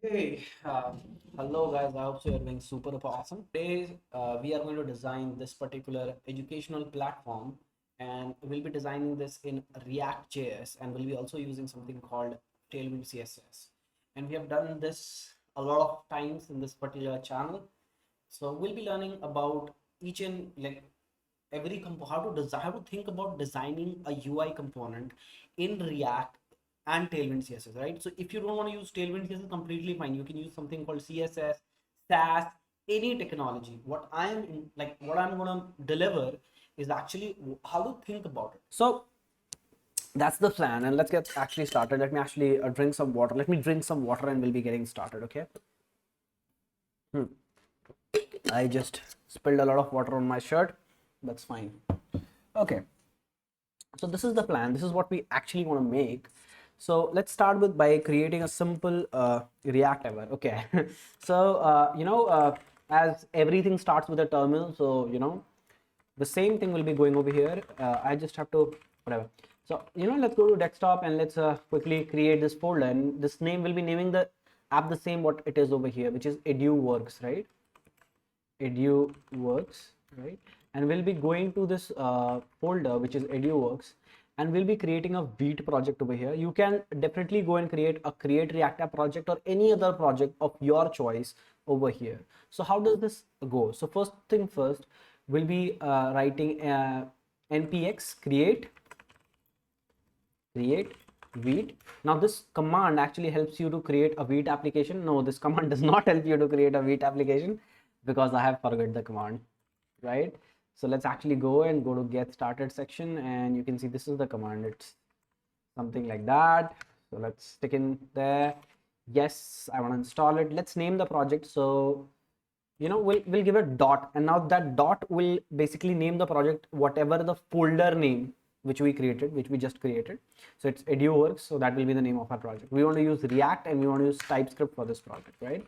Hey, hello guys. I hope you are doing super awesome. Today, we are going to design this particular educational platform, and we'll be designing this in React JS, and we'll be also using something called Tailwind CSS. And we have done this a lot of times in this particular channel. So we'll be learning about each and like how to design, how to think about designing a UI component in React and Tailwind CSS, right? So if you don't want to use Tailwind CSS, completely fine. You can use something called CSS, SAS, any technology. What I'm gonna deliver is actually how to think about it. So that's the plan, and let's get actually started. Let me actually drink some water. Let me drink some water, and we'll be getting started. Okay. I just spilled a lot of water on my shirt. That's fine. Okay. So this is the plan. This is what we actually want to make. So let's start with by creating a simple React ever. Okay. So as everything starts with a terminal, so the same thing will be going over here. I just have to whatever. So let's go to desktop and let's quickly create this folder, and this name will be naming the app the same what it is over here, which is eduworks, right? Eduworks, right? And we'll be going to this folder which is eduworks, and we'll be creating a Vite project over here. You can definitely go and create a create react app project or any other project of your choice over here. So how does this go? So first thing first, we'll be writing npx create Vite. Now this command actually helps you to create a Vite application. No, this command does not help you to create a Vite application because I have forgot the command, right? So let's actually go and go to get started section, and you can see this is the command. It's something like that. So let's stick in there. Yes, I want to install it. Let's name the project. So we'll give it dot, and now that dot will basically name the project whatever the folder name which we just created. So it's eduworks, so that will be the name of our project. We want to use React and we want to use TypeScript for this project, right?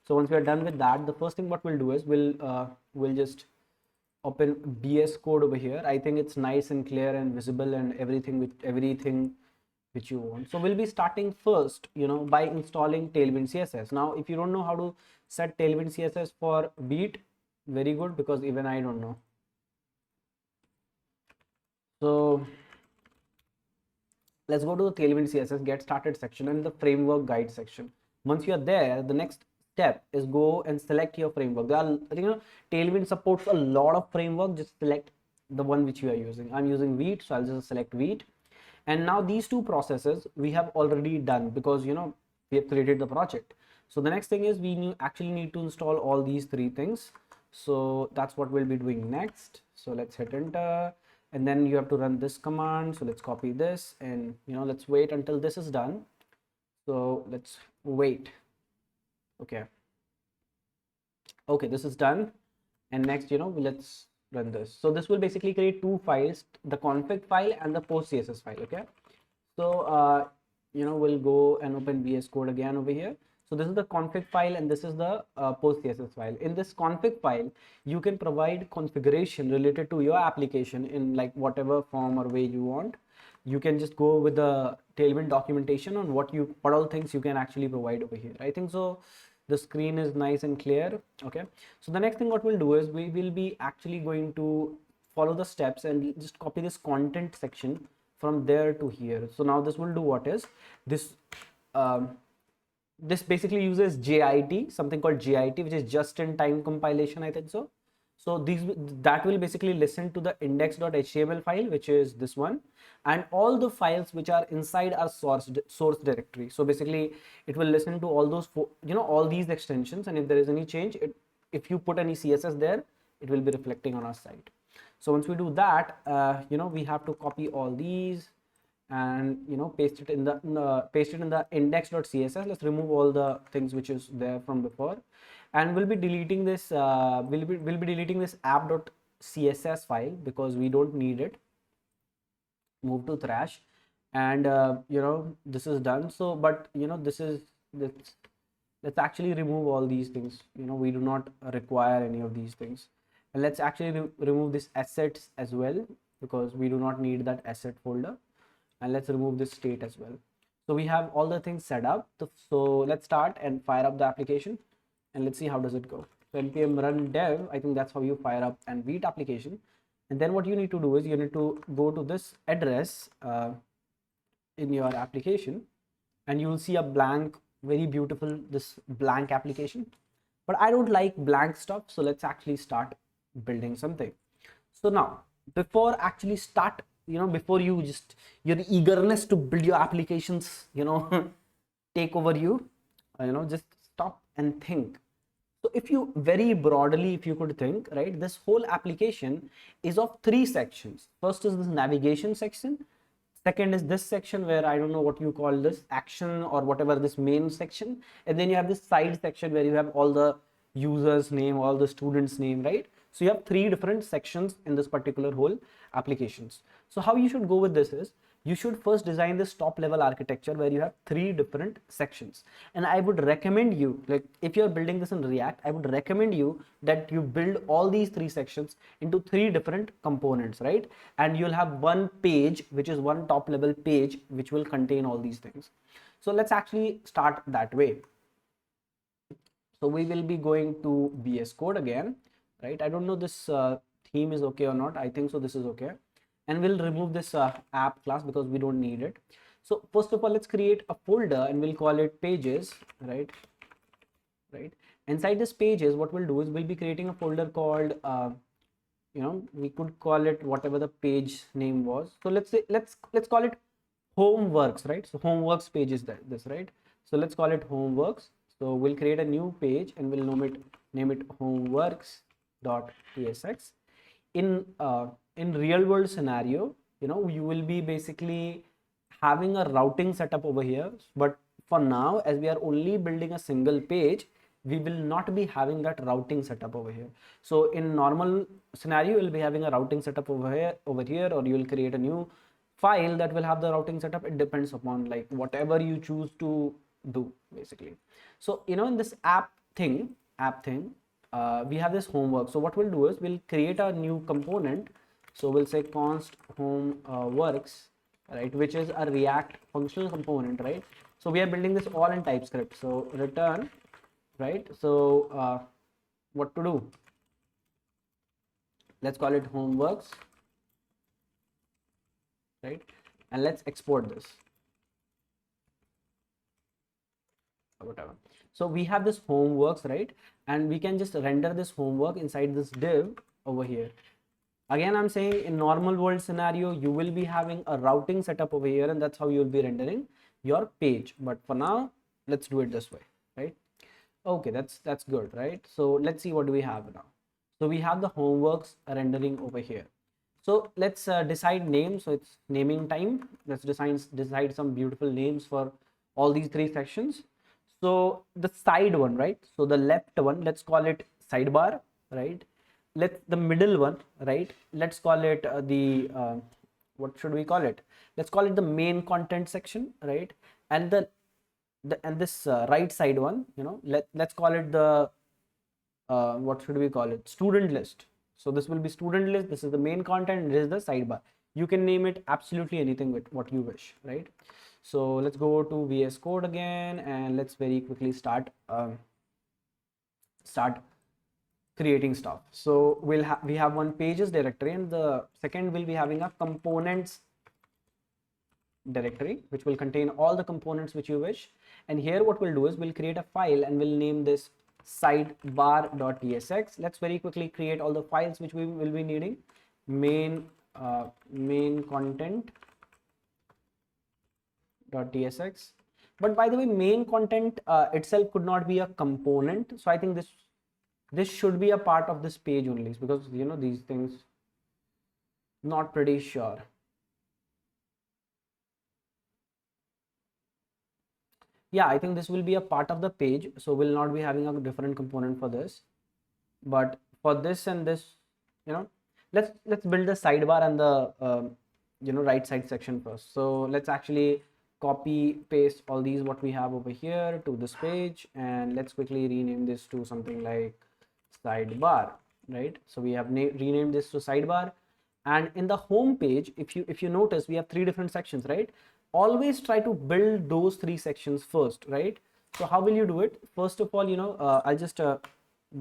So once we are done with that, the first thing what we'll do is we'll just open BS code over here. I think it's nice and clear and visible and everything which you want. So we'll be starting first, by installing Tailwind CSS. Now, if you don't know how to set Tailwind CSS for Vite, very good, because even I don't know. So let's go to the Tailwind CSS get started section and the framework guide section. Once you are there, the next step is go and select your framework. Tailwind supports a lot of framework. Just select the one which you are using. I'm using Vite, so I'll just select Vite. And now these two processes we have already done because we have created the project. So the next thing is we actually need to install all these three things. So that's what we'll be doing next. So let's hit enter, and then you have to run this command. So let's copy this, and let's wait until this is done. So let's wait. Okay, this is done, and next let's run this. So this will basically create two files, the config file and the post css file. Okay, so we'll go and open VS Code again over here. So this is the config file and this is the post css file. In this config file, you can provide configuration related to your application in like whatever form or way you want. You can just go with the Tailwind documentation on what all things you can actually provide over here. I think so the screen is nice and clear. Okay, so the next thing what we'll do is we will be actually going to follow the steps and just copy this content section from there to here. So now this will do what is this this basically uses JIT, something called JIT, which is just in time compilation, I think so. So that will basically listen to the index.html file, which is this one, and all the files which are inside our source directory. So basically it will listen to all those all these extensions, and if there is any change, if you put any CSS there, it will be reflecting on our site. So once we do that, we have to copy all these and paste it in the index.css. Let's remove all the things which is there from before, and we'll be deleting this deleting this app.css file because we don't need it. Move to trash, and this is done. So but let's actually remove all these things. We do not require any of these things, and let's actually remove this assets as well because we do not need that asset folder. And let's remove this state as well. So we have all the things set up. So let's start and fire up the application, and let's see how does it go. So npm run dev, I think that's how you fire up an Vite application. And then what you need to do is you need to go to this address in your application, and you will see a blank, very beautiful, this blank application. But I don't like blank stuff, so let's actually start building something. So now, before actually start, before you just, your eagerness to build your applications, take over you, just stop and think. So if you very broadly, if you could think, right, this whole application is of 3 sections. First is this navigation section. Second is this section where I don't know what you call this, action or whatever, this main section. And then you have this side section where you have all the users name, all the students name, right? So you have 3 different sections in this particular whole applications. So how you should go with this is, you should first design this top level architecture where you have 3 different sections. And I would recommend you, like if you're building this in React, I would recommend you that you build all these 3 sections into 3 different components, right? And you'll have one page, which is one top level page, which will contain all these things. So let's actually start that way. So we will be going to VS Code again, right? I don't know this theme is okay or not. I think so this is okay. And we'll remove this app class because we don't need it. So first of all, let's create a folder and we'll call it pages, right? Inside this pages, what we'll do is we'll be creating a folder called, we could call it whatever the page name was. So let's say, let's call it homeworks, right? So homeworks page is this, right? So let's call it homeworks. So we'll create a new page and we'll name it homeworks.tsx. In real world scenario, you will be basically having a routing setup over here. But for now, as we are only building a single page, we will not be having that routing setup over here. So in normal scenario, you'll be having a routing setup over here, or you will create a new file that will have the routing setup. It depends upon like whatever you choose to do basically. So in this app thing, we have this homework. So what we'll do is we'll create a new component. So we'll say const homeworks, right, which is a React functional component, right? So we are building this all in TypeScript. So return, right? So what to do? Let's call it homeworks, right? And let's export this. Whatever. So we have this homeworks, right? And we can just render this homework inside this div over here. Again, I'm saying in normal world scenario, you will be having a routing setup over here, and that's how you'll be rendering your page. But for now, let's do it this way, right? Okay, that's good, right? So let's see what do we have now. So we have the homeworks rendering over here. So let's decide name. So it's naming time. Let's decide some beautiful names for all these 3 sections. So the side one, right? So the left one, let's call it sidebar, right? The middle one, right? Let's call it what should we call it? Let's call it the main content section, right? And this right side one, let's call it the what should we call it? Student list. So this will be student list. This is the main content. This is the sidebar. You can name it absolutely anything with what you wish, right? So let's go to VS Code again, and let's very quickly start creating stuff. So we have one pages directory, and the second will be having a components directory, which will contain all the components which you wish. And here what we'll do is we'll create a file and we'll name this sidebar.tsx. Let's very quickly create all the files which we will be needing. Main content .tsx. But by the way, main content itself could not be a component. So I think this should be a part of this page only, because these things, not pretty sure. Yeah, I think this will be a part of the page, so we'll not be having a different component for this. But for this and this, let's build the sidebar and the right side section first. So let's actually copy paste all these what we have over here to this page, and let's quickly rename this to something like sidebar, right? So we have renamed this to sidebar. And in the home page, if you notice, we have 3 different sections, right? always try to build those three sections first, right? So how will you do it? First of all, I'll just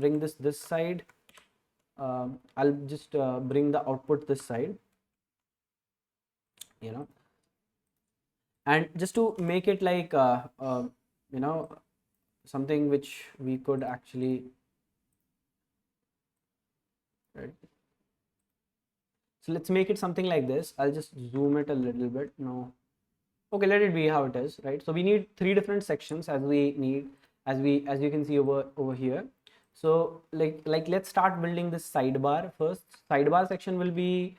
bring this side. I'll just bring the output this side, and just to make it like you know something which we could actually, right? So let's make it something like this. I'll just zoom it a little bit. No, okay, let it be how it is, right? So we need three different sections as you can see over here. So like let's start building this sidebar first. Sidebar section will be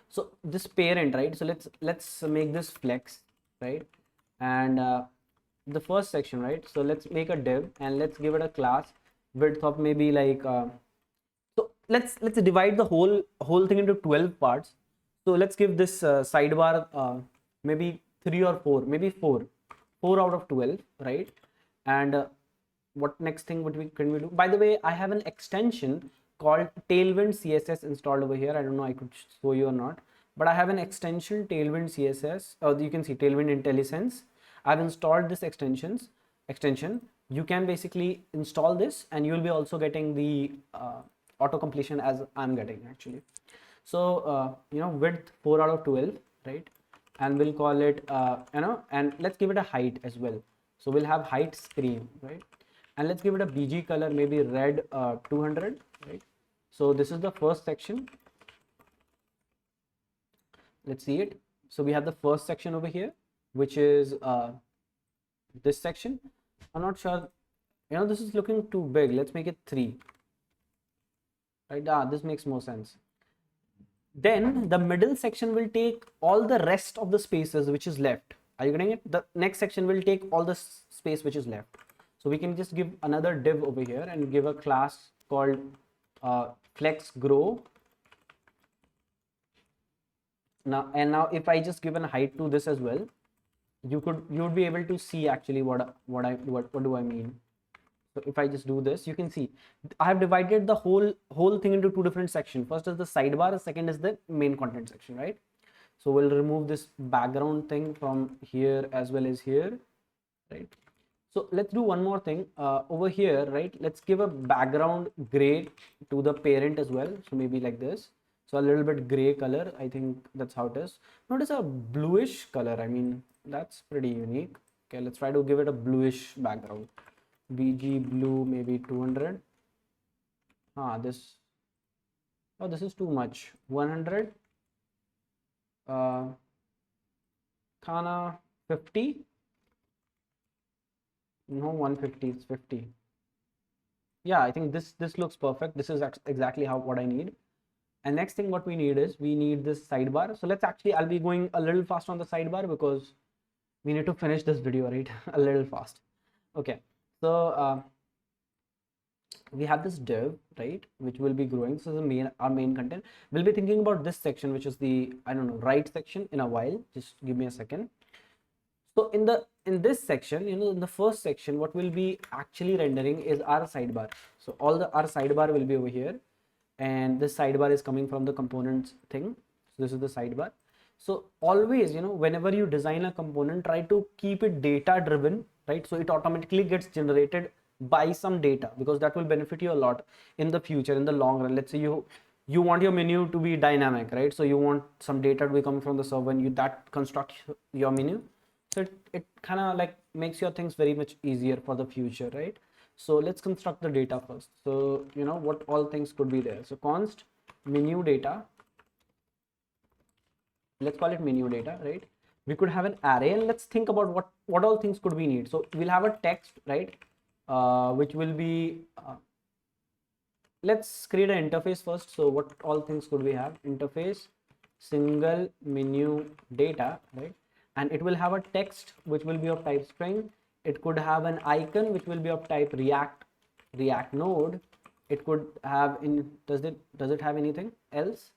so this parent, right? So let's make this flex, right? And the first section, right? So let's make a div and let's give it a class width of maybe like so let's divide the whole thing into 12 parts. So let's give this sidebar maybe 3 or 4, maybe 4 out of 12, right? And what next thing can we do? By the way, I have an extension called Tailwind Css installed over here. I don't know I could show you or not, but I have an extension Tailwind Css, or you can see Tailwind Intellisense. I've installed this extension. You can basically install this and you'll be also getting the auto completion as I'm getting actually. So width 4 out of 12, right? And we'll call it and let's give it a height as well. So we'll have height screen, right? And let's give it a BG color, maybe red 200, right? So this is the first section. Let's see it. So we have the first section over here, which is this section. I'm not sure, this is looking too big. Let's make it 3, right? This makes more sense. Then the middle section will take all the rest of the spaces which is left. Are you getting it? The next section will take all the space which is left. So we can just give another div over here and give a class called flex grow. Now if I just give a height to this as well, you would be able to see actually what do I mean. So if I just do this, you can see I have divided the whole thing into 2 different sections. First is the sidebar, second is the main content section, right? So we'll remove this background thing from here as well as here, right? So let's do one more thing over here, right? Let's give a background gray to the parent as well. So maybe like this. So a little bit gray color. I think that's how it is. Notice a bluish color. I mean, that's pretty unique. Okay, let's try to give it a bluish background. BG blue, maybe 200. This is too much. 100. Kana 50. No, 150. It's 50. Yeah, I think this looks perfect. This is exactly what I need. And next thing what we need is we need this sidebar. So I'll be going a little fast on the sidebar because we need to finish this video, right? A little fast. Okay. So we have this div, right, which will be growing. So our main content. We'll be thinking about this section, which is the right section in a while. Just give me a second. So in this section, in the first section, what we'll be actually rendering is our sidebar. So our sidebar will be over here, and this sidebar is coming from the components thing. So this is the sidebar. So always, whenever you design a component, try to keep it data driven, right? So it automatically gets generated by some data, because that will benefit you a lot in the future, in the long run. Let's say you want your menu to be dynamic, right? So you want some data to be coming from the server, and that constructs your menu. So it kind of like makes your things very much easier for the future, right? So let's construct the data first. So what all things could be there. So const menu data, let's call it menu data, right? We could have an array, and let's think about what all things could we need. So we'll have a text, right? Which will be let's create an interface first. So what all things could we have? Interface single menu data, right? And it will have a text which will be of type string. It could have an icon which will be of type React node. It could have does it have anything else?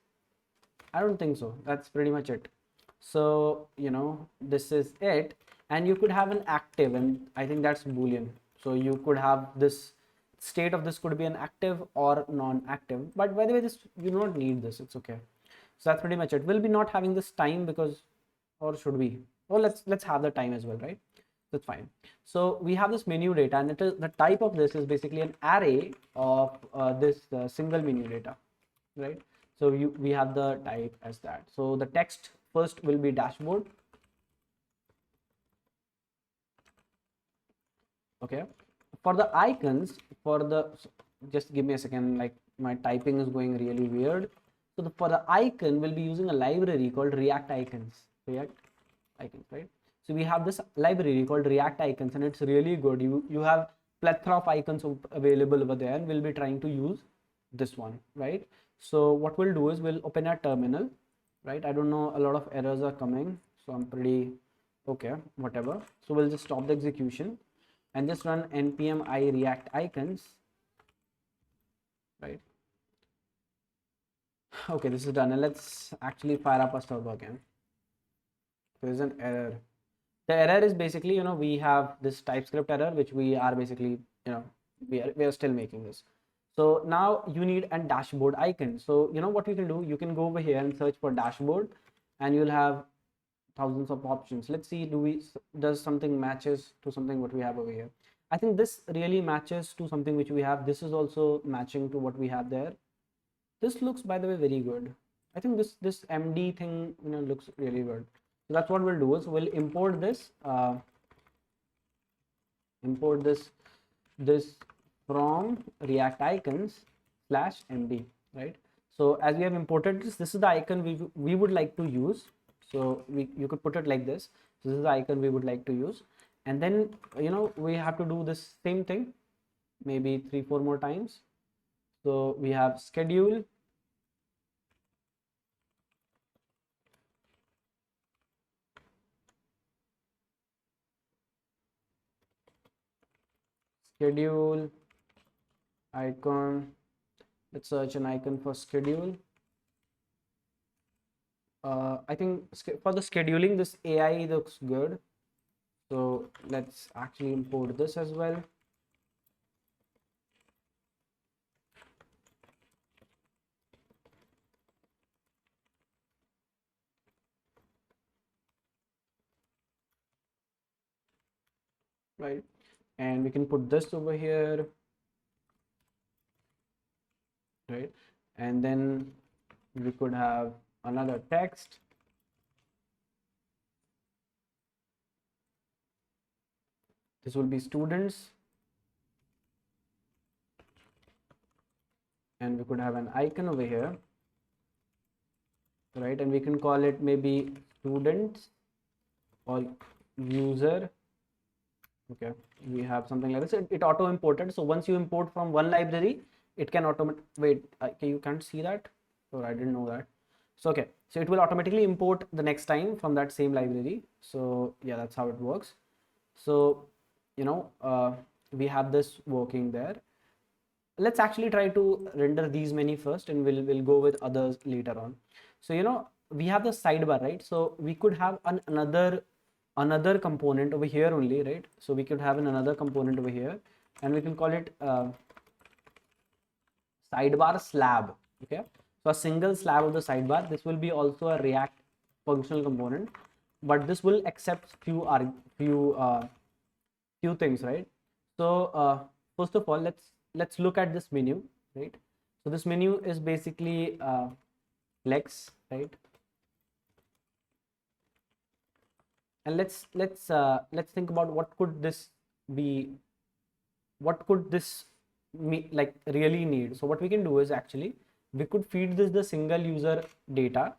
I don't think so. That's pretty much it. So this is it. And you could have an active, and I think that's Boolean. So you could have this state of this could be an active or non-active. But by the way, you do not need this. It's okay. So that's pretty much it. We'll be not having this time because, or should we? Oh, let's have the time as well, right? That's fine. So we have this menu data, and it is the type of this is basically an array of this single menu data, right? So we have the type as that. So the text first will be dashboard. Okay. For the icons, just give me a second, like my typing is going really weird. So for the icon, we'll be using a library called React Icons. React Icons, right? So we have this library called React Icons, and it's really good. You have plethora of icons available over there, and we'll be trying to use this one, right? So what we'll do is we'll open our terminal, right? I don't know, a lot of errors are coming, so I'm pretty okay, whatever. So we'll just stop the execution and just run npm I react icons, right? Okay, this is done, and let's actually fire up a server again. There's an error. The error is basically, we have this TypeScript error, which we are basically, we are still making this. So now you need a dashboard icon. So what you can do, you can go over here and search for dashboard, and you'll have thousands of options. Let's see, does something matches to something what we have over here. I think this really matches to something which we have. This is also matching to what we have there. This looks, by the way, very good. I think this MD thing, looks really good. So that's what we'll do is we'll import this from React Icons /MD, right? So as we have imported this is the icon we would like to use. So you could put it like this. So this is the icon we would like to use, and then we have to do this same thing maybe 3-4 more times. So we have schedule, icon. Let's search an icon for schedule. I think for the scheduling, this AI looks good. So let's actually import this as well. Right, and we can put this over here, right? And then we could have another text. This will be students, and we could have an icon over here, right? And we can call it maybe students or user. Okay, we have something like this. It auto imported. So once you import from one library, it can wait, you can't see that, or I didn't know that. So okay, so it will automatically import the next time from that same library. So yeah, that's how it works. So we have this working there. Let's actually try to render these many first, and we'll go with others later on. So we have the sidebar, right? So we could have another component over here only, right? So we could have another component over here, and we can call it sidebar slab. Okay, so a single slab of the sidebar. This will be also a React functional component, but this will accept few things, right? So first of all, let's look at this menu, right? So this menu is basically flex, right? And let's think about what could this be, what could this like really need. So what we can do is actually we could feed this the single user data,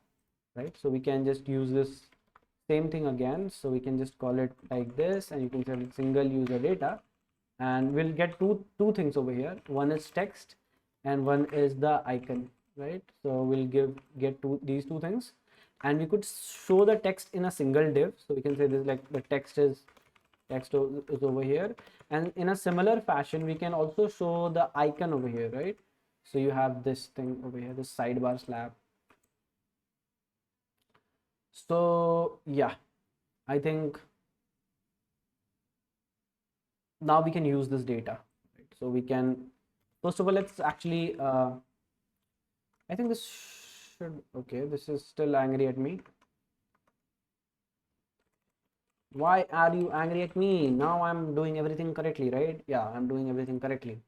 right? So we can just use this same thing again. So we can just call it like this, and you can say single user data, and we'll get two things over here. One is text and one is the icon, right? So we'll get these two things, and we could show the text in a single div. So we can say this, like the text is over here, and in a similar fashion we can also show the icon over here, right? So you have this thing over here, this sidebar slab. So yeah, I think now we can use this data, right? So we can, first of all, let's actually I think this should, okay, this is still angry at me. Why are you angry at me? Now I'm doing everything correctly, right? Yeah, I'm doing everything correctly.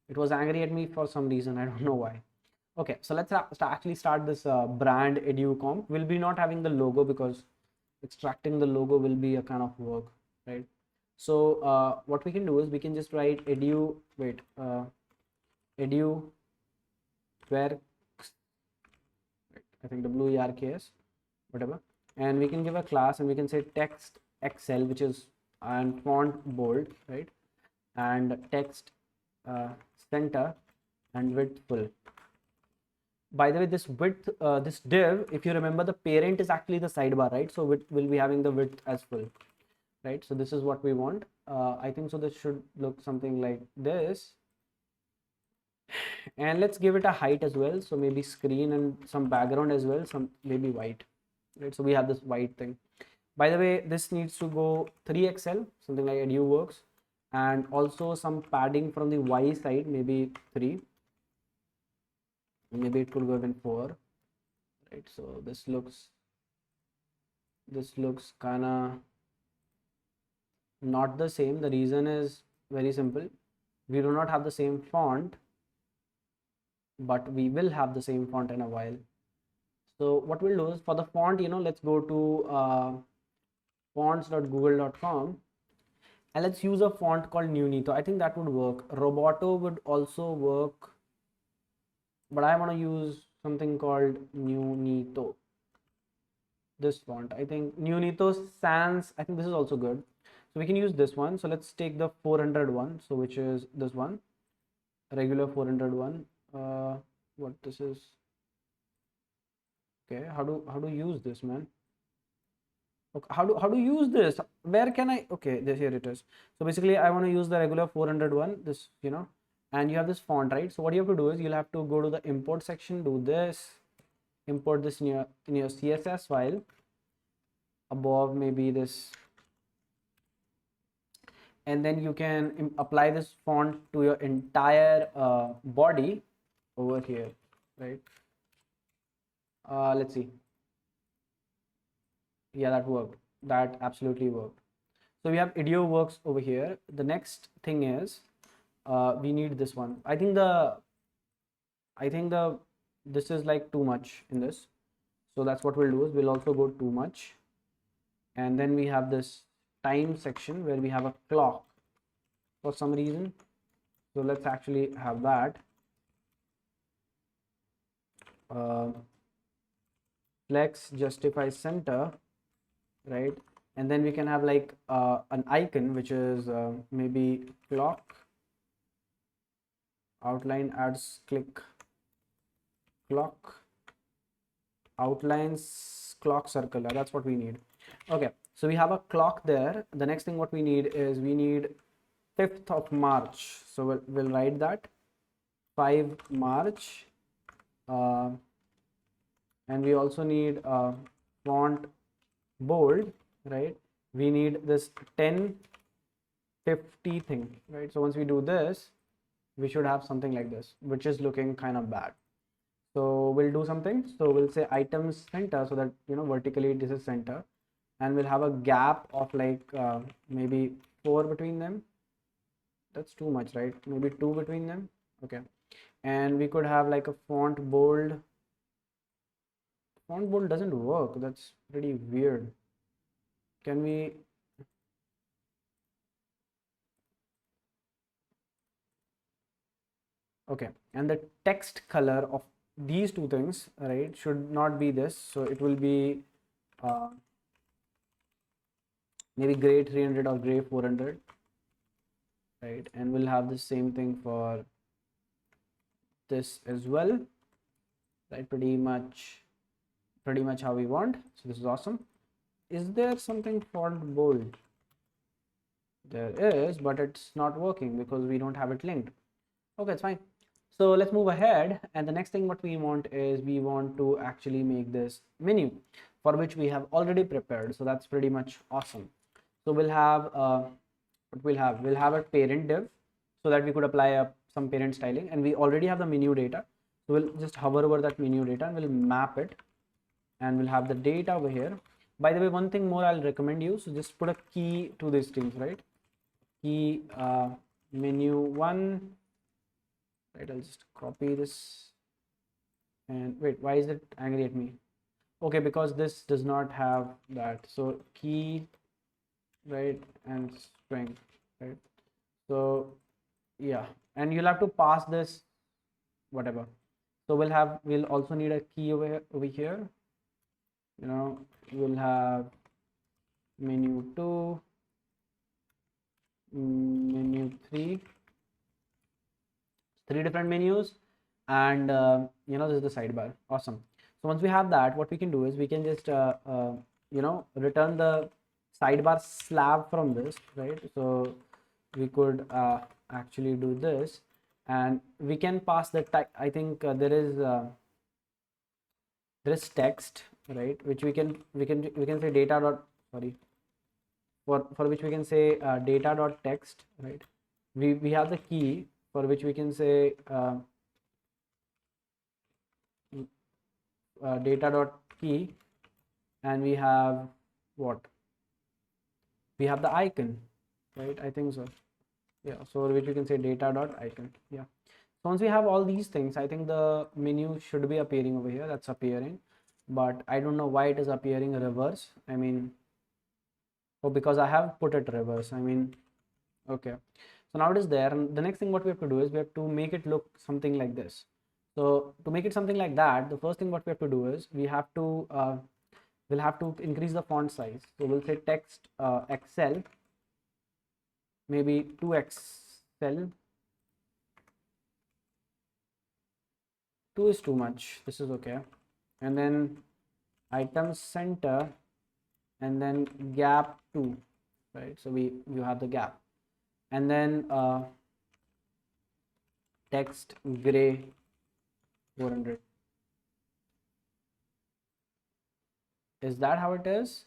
It was angry at me for some reason. I don't know why. Okay, so let's actually start this brand edu We'll be not having the logo because extracting the logo will be a kind of work, right? So what we can do is we can just write edu, edu where, I think WERKS, whatever, and we can give a class and we can say text XL, which is and font bold, right? And text center and width full. By the way, this width, this div, if you remember, the parent is actually the sidebar, right? So we'll be having the width as full, right? So this is what we want. I think so this should look something like this. And let's give it a height as well. So maybe screen and some background as well, some maybe white, right? So we have this white thing. By the way, this needs to go 3XL, something like edu works, and also some padding from the Y side, maybe 3. Maybe it could go even 4, right? So this looks kind of not the same. The reason is very simple. We do not have the same font, but we will have the same font in a while. So what we'll do is for the font, let's go to fonts.google.com and let's use a font called Nunito. I think that would work. Roboto would also work, but I want to use something called Nunito. This font, I think Nunito Sans, I think this is also good. So we can use this one. So let's take the 400 one. So which is this one, regular 400 one. What this is? Okay, how do use this, man? Okay, how do use this? Where can I? Okay, here it is. So basically, I want to use the regular 400 one. This, and you have this font, right? So what you have to do is you'll have to go to the import section, do this, import this in your CSS file. Above maybe this, and then you can apply this font to your entire body over here, right? Let's see. Yeah, that worked. That absolutely worked. So we have edu works over here. The next thing is we need this one. I think this is like too much in this. So that's what we'll do is we'll also go too much. And then we have this time section where we have a clock for some reason. So let's actually have that. Flex justify center, right? And then we can have like an icon which is maybe clock, outline adds click, clock, outlines clock circle. That's what we need. Okay, so we have a clock there. The next thing what we need is we need 5th of March. So we'll write that 5 March. And we also need font bold, right? We need this 1050 thing, right? So once we do this, we should have something like this, which is looking kind of bad. So we'll do something. So we'll say items center, so that vertically this is center, and we'll have a gap of like maybe 4 between them. That's too much, right? Maybe 2 between them. Okay, and we could have like a font bold. Font bold doesn't work. That's pretty weird. Can we? Okay, and the text color of these two things, right, should not be this. So it will be maybe gray 300 or gray 400, right? And we'll have the same thing for this as well, right? Pretty much how we want. So this is awesome. Is there something font bold? There is, but it's not working because we don't have it linked. Okay, it's fine. So let's move ahead, and the next thing what we want is we want to actually make this menu, for which we have already prepared. So that's pretty much awesome. So we'll have we'll have a parent div, so that we could apply some parent styling, and we already have the menu data. So we'll just hover over that menu data and we'll map it, and we'll have the data over here. By the way, one thing more I'll recommend you, so just put a key to these things, right? Key menu 1, right? I'll just copy this, and wait, why is it angry at me? Okay, because this does not have that. So key, right, and string, right? So yeah, and you'll have to pass this whatever. So we'll also need a key over here. We'll have menu 2, menu 3, 3 different menus, and this is the sidebar. Awesome. So once we have that, what we can do is we can just return the sidebar slab from this, right? So we could actually do this, and we can pass the type. I think there is text, right, which we can say data dot, sorry, for which we can say data dot text, right? We have the key for which we can say data dot key, and we have what? We have the icon, right? I think so. Yeah, so which we can say data dot icon. Yeah. So once we have all these things, I think the menu should be appearing over here. That's appearing, but I don't know why it is appearing reverse. I mean, oh, because I have put it reverse. I mean, okay. So now it is there, and the next thing what we have to do is we have to make it look something like this. So to make it something like that, the first thing what we have to do is we'll have to increase the font size. So we'll say text XL, maybe 2XL. 2 is too much. This is okay. And then item center, and then gap 2, right? So you have the gap, and then text gray 400. Is that how it is?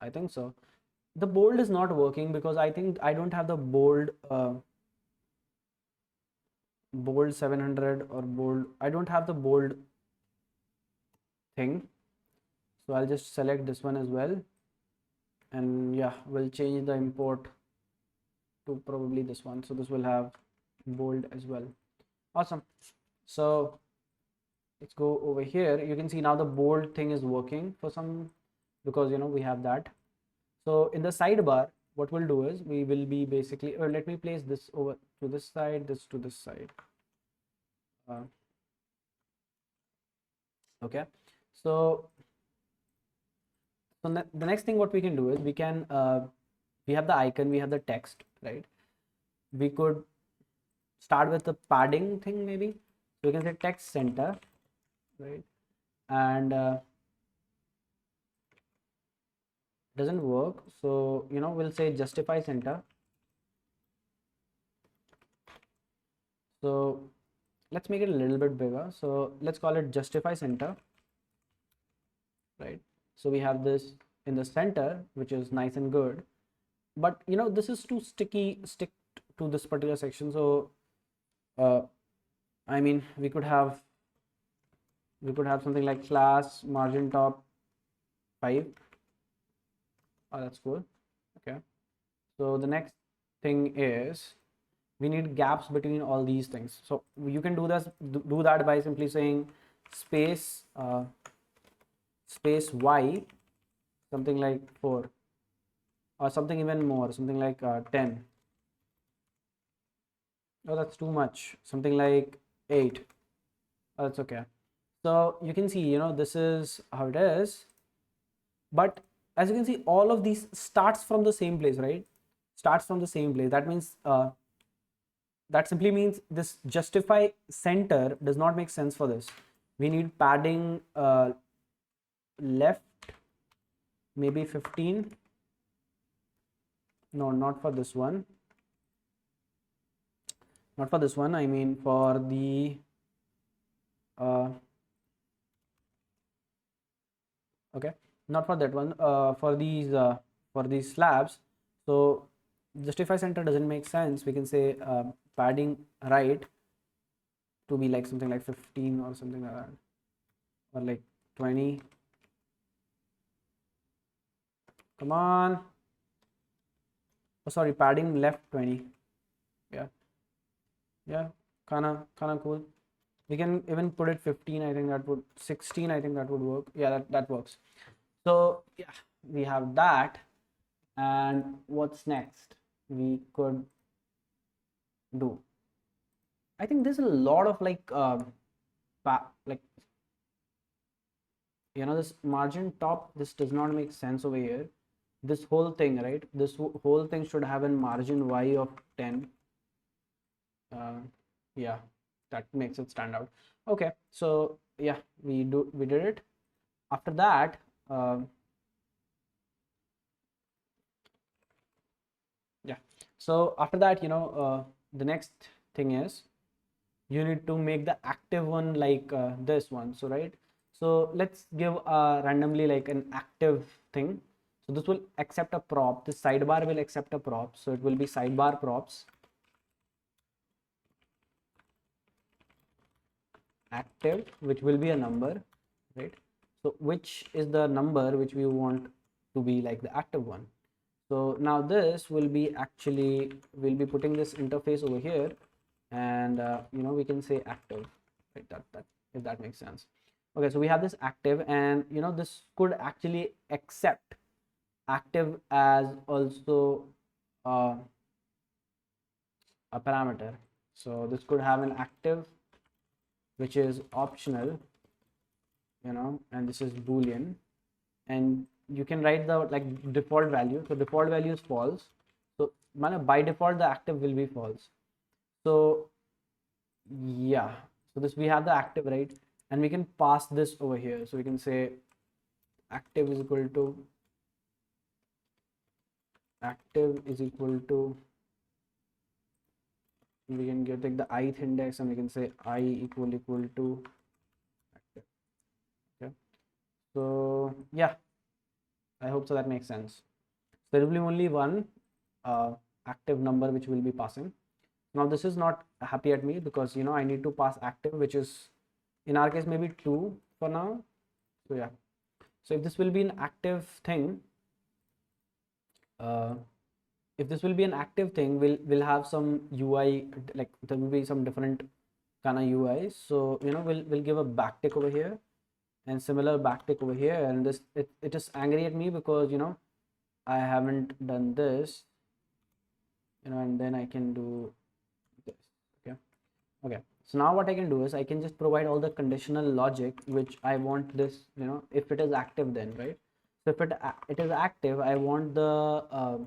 I think so. The bold is not working because I think I don't have the bold bold 700 or bold. I don't have the bold thing, so I'll just select this one as well, and yeah, we'll change the import to probably this one, so this will have bold as well. Awesome. So let's go over here. You can see now the bold thing is working for some, because we have that. So in the sidebar, what we'll do is we will be basically, let me place this over to this side, this to this side. Okay, so the next thing what we can do is we can we have the icon, we have the text, right? We could start with the padding thing, maybe. So we can say text center, right? And doesn't work, so we'll say justify center. So let's make it a little bit bigger, so let's call it justify center, right? So we have this in the center, which is nice and good, but this is too stick to this particular section. So I mean, we could have something like class margin top 5. Oh, that's cool. Okay, so the next thing is we need gaps between all these things. So you can do that by simply saying space space y, something like 4, or something even more, something like 10. Oh, that's too much. Something like 8. Oh, that's okay. So you can see, this is how it is, but as you can see, all of these starts from the same place, right? Starts from the same place. That means that simply means this justify center does not make sense for this. We need padding left, maybe 15. No, not for this one. Not for this one. I mean for the okay, not for that one. For these slabs. So justify center doesn't make sense. We can say padding right, to be like something like 15 or something like that, or like 20. Come on. Oh, sorry, padding left 20. Yeah, kinda cool. We can even put it 15. I think that would 16. I think that would work. Yeah, that works. So yeah, we have that. And what's next? We could do. I think there's a lot of like like this margin top. This does not make sense over here. This whole thing, right? This whole thing should have a margin y of 10. Yeah, that makes it stand out. Okay, so yeah, we did it. After that, yeah, so after that, the next thing is you need to make the active one like this one. So right, so let's give randomly like an active thing. So this will accept a prop. This sidebar will accept a prop, so it will be sidebar props active, which will be a number, right? So which is the number which we want to be like the active one. So now this will be actually, we'll be putting this interface over here, and we can say active, right? That if that makes sense. Okay, so we have this active, and this could actually accept active as also a parameter. So this could have an active which is optional, and this is boolean, and you can write the like default value. So default value is false, so by default the active will be false. So yeah, so this we have the active, right? And we can pass this over here. So we can say active is equal to we can take the ith index, and we can say I equal to active. Okay, so yeah, I hope so that makes sense. There will be only one active number which will be passing. Now this is not happy at me because I need to pass active, which is in our case maybe 2 for now. So yeah, so if this will be an active thing, if this will be an active thing, we'll have some UI, like there will be some different kind of UI. So we'll give a backtick over here and similar backtick over here, and this it is angry at me because I haven't done this, and then I can do this. Okay, so now what I can do is I can just provide all the conditional logic which I want this, if it is active, then right. So if it is active, I want the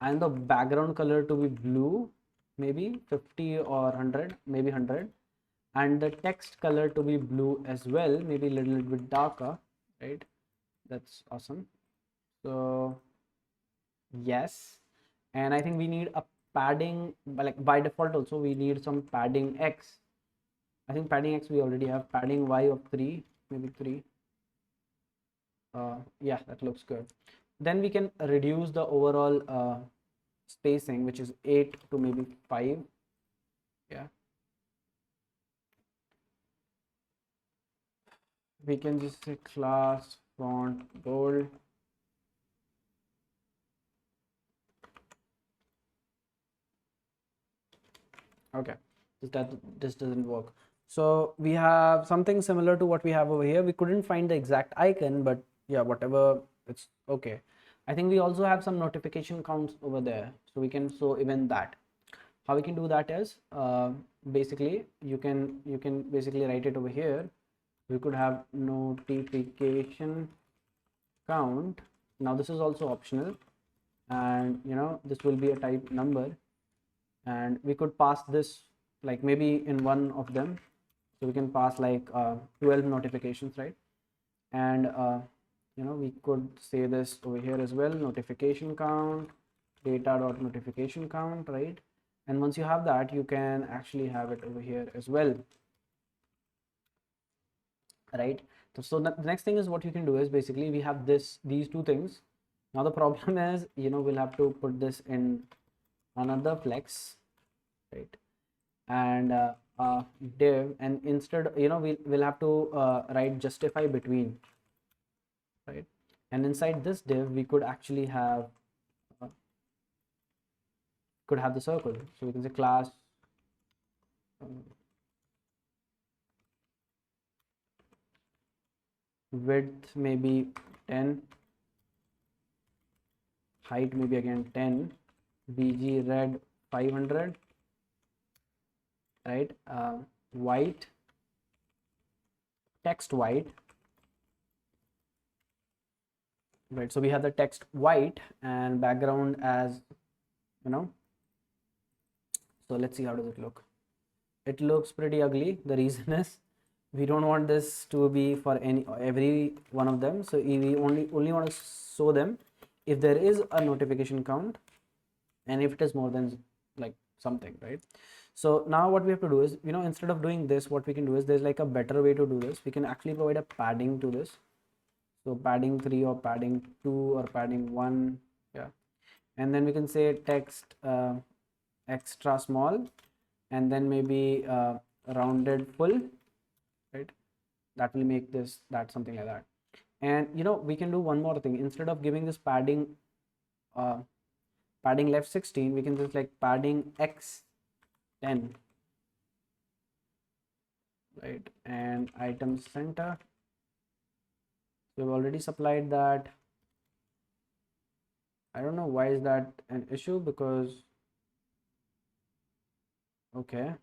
background color to be blue, maybe 50 or 100, maybe 100, and the text color to be blue as well, maybe a little bit darker, right? That's awesome. So yes, and I think we need a padding, like by default also we need some padding x. I think padding x we already have, padding y of 3, maybe 3. Yeah, that looks good. Then we can reduce the overall spacing, which is 8 to maybe 5. Yeah, we can just say class font bold. Okay, this doesn't work. So we have something similar to what we have over here. We couldn't find the exact icon, but yeah, whatever, it's okay. I think we also have some notification counts over there, so we can show even that. How we can do that is basically you can basically write it over here. We could have notification count. Now this is also optional, and this will be a type number, and we could pass this like maybe in one of them. So we can pass like 12 notifications, right? And we could say this over here as well, notification count, data.notification count, right? And once you have that, you can actually have it over here as well, right? So the next thing is what you can do is basically we have these two things. Now the problem is we'll have to put this in another flex, right? And div, and instead, we'll have to write justify between, right? And inside this div we could actually have uh, the circle, so we can say class um, width maybe 10, height maybe again 10, bg red 500, right? White, text white, right? So we have the text white and background as, so let's see how does it look. It looks pretty ugly. The reason is we don't want this to be for every one of them, so we only want to show them if there is a notification count and if it is more than like something, right? So now what we have to do is, instead of doing this, what we can do is, there's like a better way to do this. We can actually provide a padding to this, so padding 3 or padding 2 or padding 1, yeah. And then we can say text extra small, and then maybe rounded full, right? That will make that something like that. And we can do one more thing. Instead of giving this padding left 16, we can just like padding x 10, right? And item center, we've already supplied that. I don't know why is that an issue, because okay,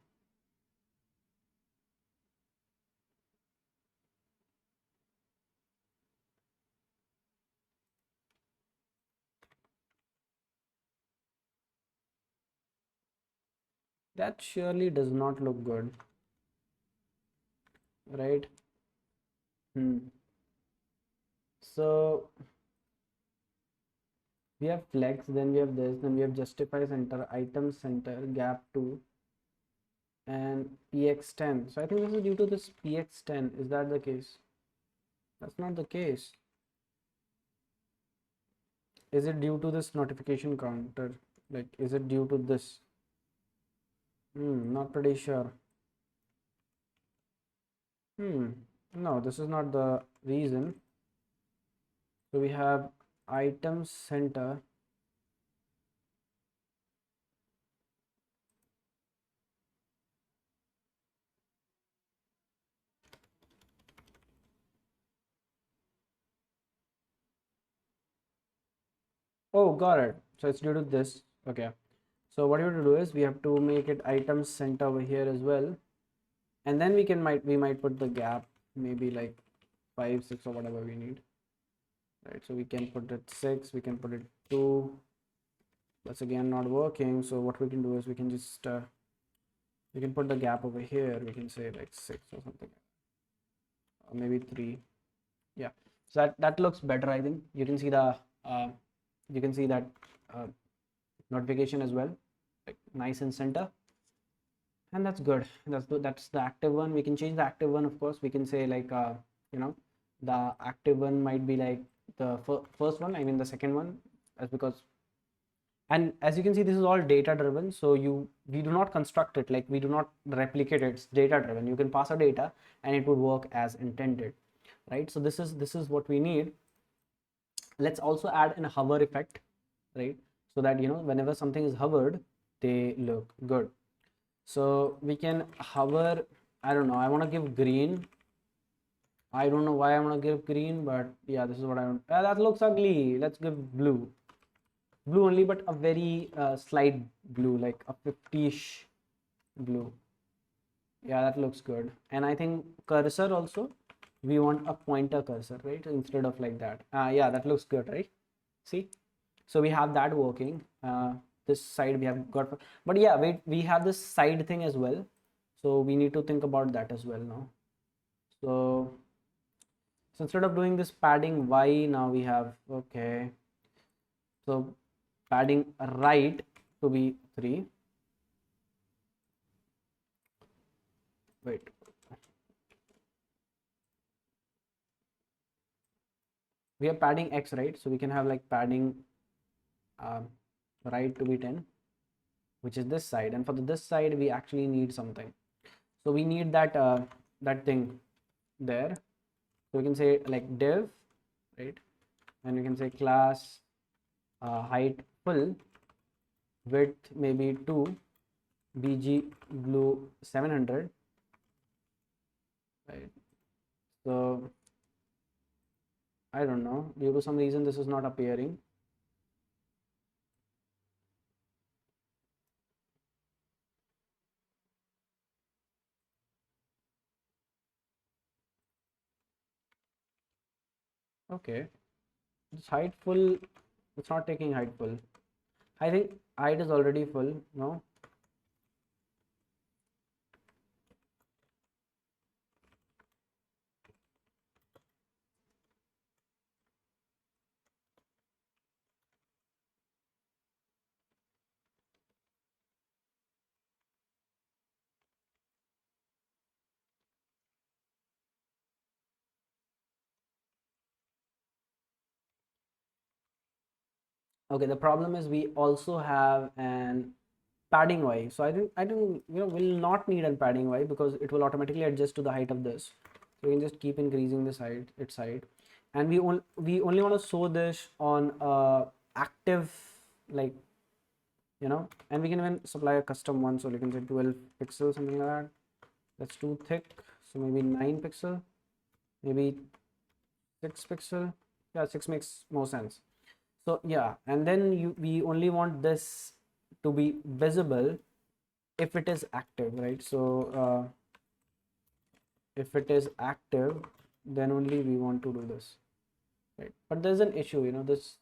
that surely does not look good, right? So we have flex, then we have this, then we have justify center, item center, gap 2, and px10. So I think this is due to this px10. Is that the case? That's not the case. Is it due to this notification counter? Like, is it due to this? Not pretty sure. No, this is not the reason. So we have item center, oh, got it. So it's due to this. Okay, so what you have to do is, we have to make it item center over here as well, and then we might put the gap maybe like 5, 6 or whatever we need, right? So we can put it 6, we can put it 2. That's again not working. So what we can do is, we can just we can put the gap over here. We can say like 6 or something, or maybe 3. Yeah, so that looks better. I think you can see the that notification as well, like nice and center, and that's good. That's the active one. We can change the active one, of course. We can say like the active one might be like the first one, I mean the second one, as because, and as you can see, this is all data driven, so we do not construct it, like we do not replicate it. It's data driven. You can pass a data and it would work as intended, right? So this is what we need. Let's also add an hover effect, right? So that whenever something is hovered, they look good. So we can hover, I don't know, I want to give green. I don't know why I want to give green, but yeah, this is what I want. That looks ugly. Let's give blue only, but a very slight blue, like a 50ish blue. Yeah, that looks good. And I think cursor also, we want a pointer cursor, right? Instead of like that. Yeah, that looks good, right? See, so we have that working. This side we have got, but yeah, wait, we have this side thing as well, so we need to think about that as well now. So instead of doing this padding y, now we have, okay, so padding right to be 3. Wait, we have padding x, right? So we can have like padding right to be 10, which is this side, and for this side we actually need something. So we need that that thing there. So we can say like div, right? And we can say class height full, width maybe 2, bg blue 700, right? So I don't know, due to some reason this is not appearing. Okay, this height full, it's not taking height full. I think height is already full. No. Okay, the problem is we also have an padding y. So I think we'll not need a padding y because it will automatically adjust to the height of this. So we can just keep increasing this height, its height, and we only want to show this on active, like, and we can even supply a custom one. So we can say 12 pixels, something like that. That's too thick, so maybe 9 pixel, maybe 6 pixel. Yeah, 6 makes more sense. So yeah, and then we only want this to be visible if it is active, right? So if it is active, then only we want to do this, right? But there's an issue, this,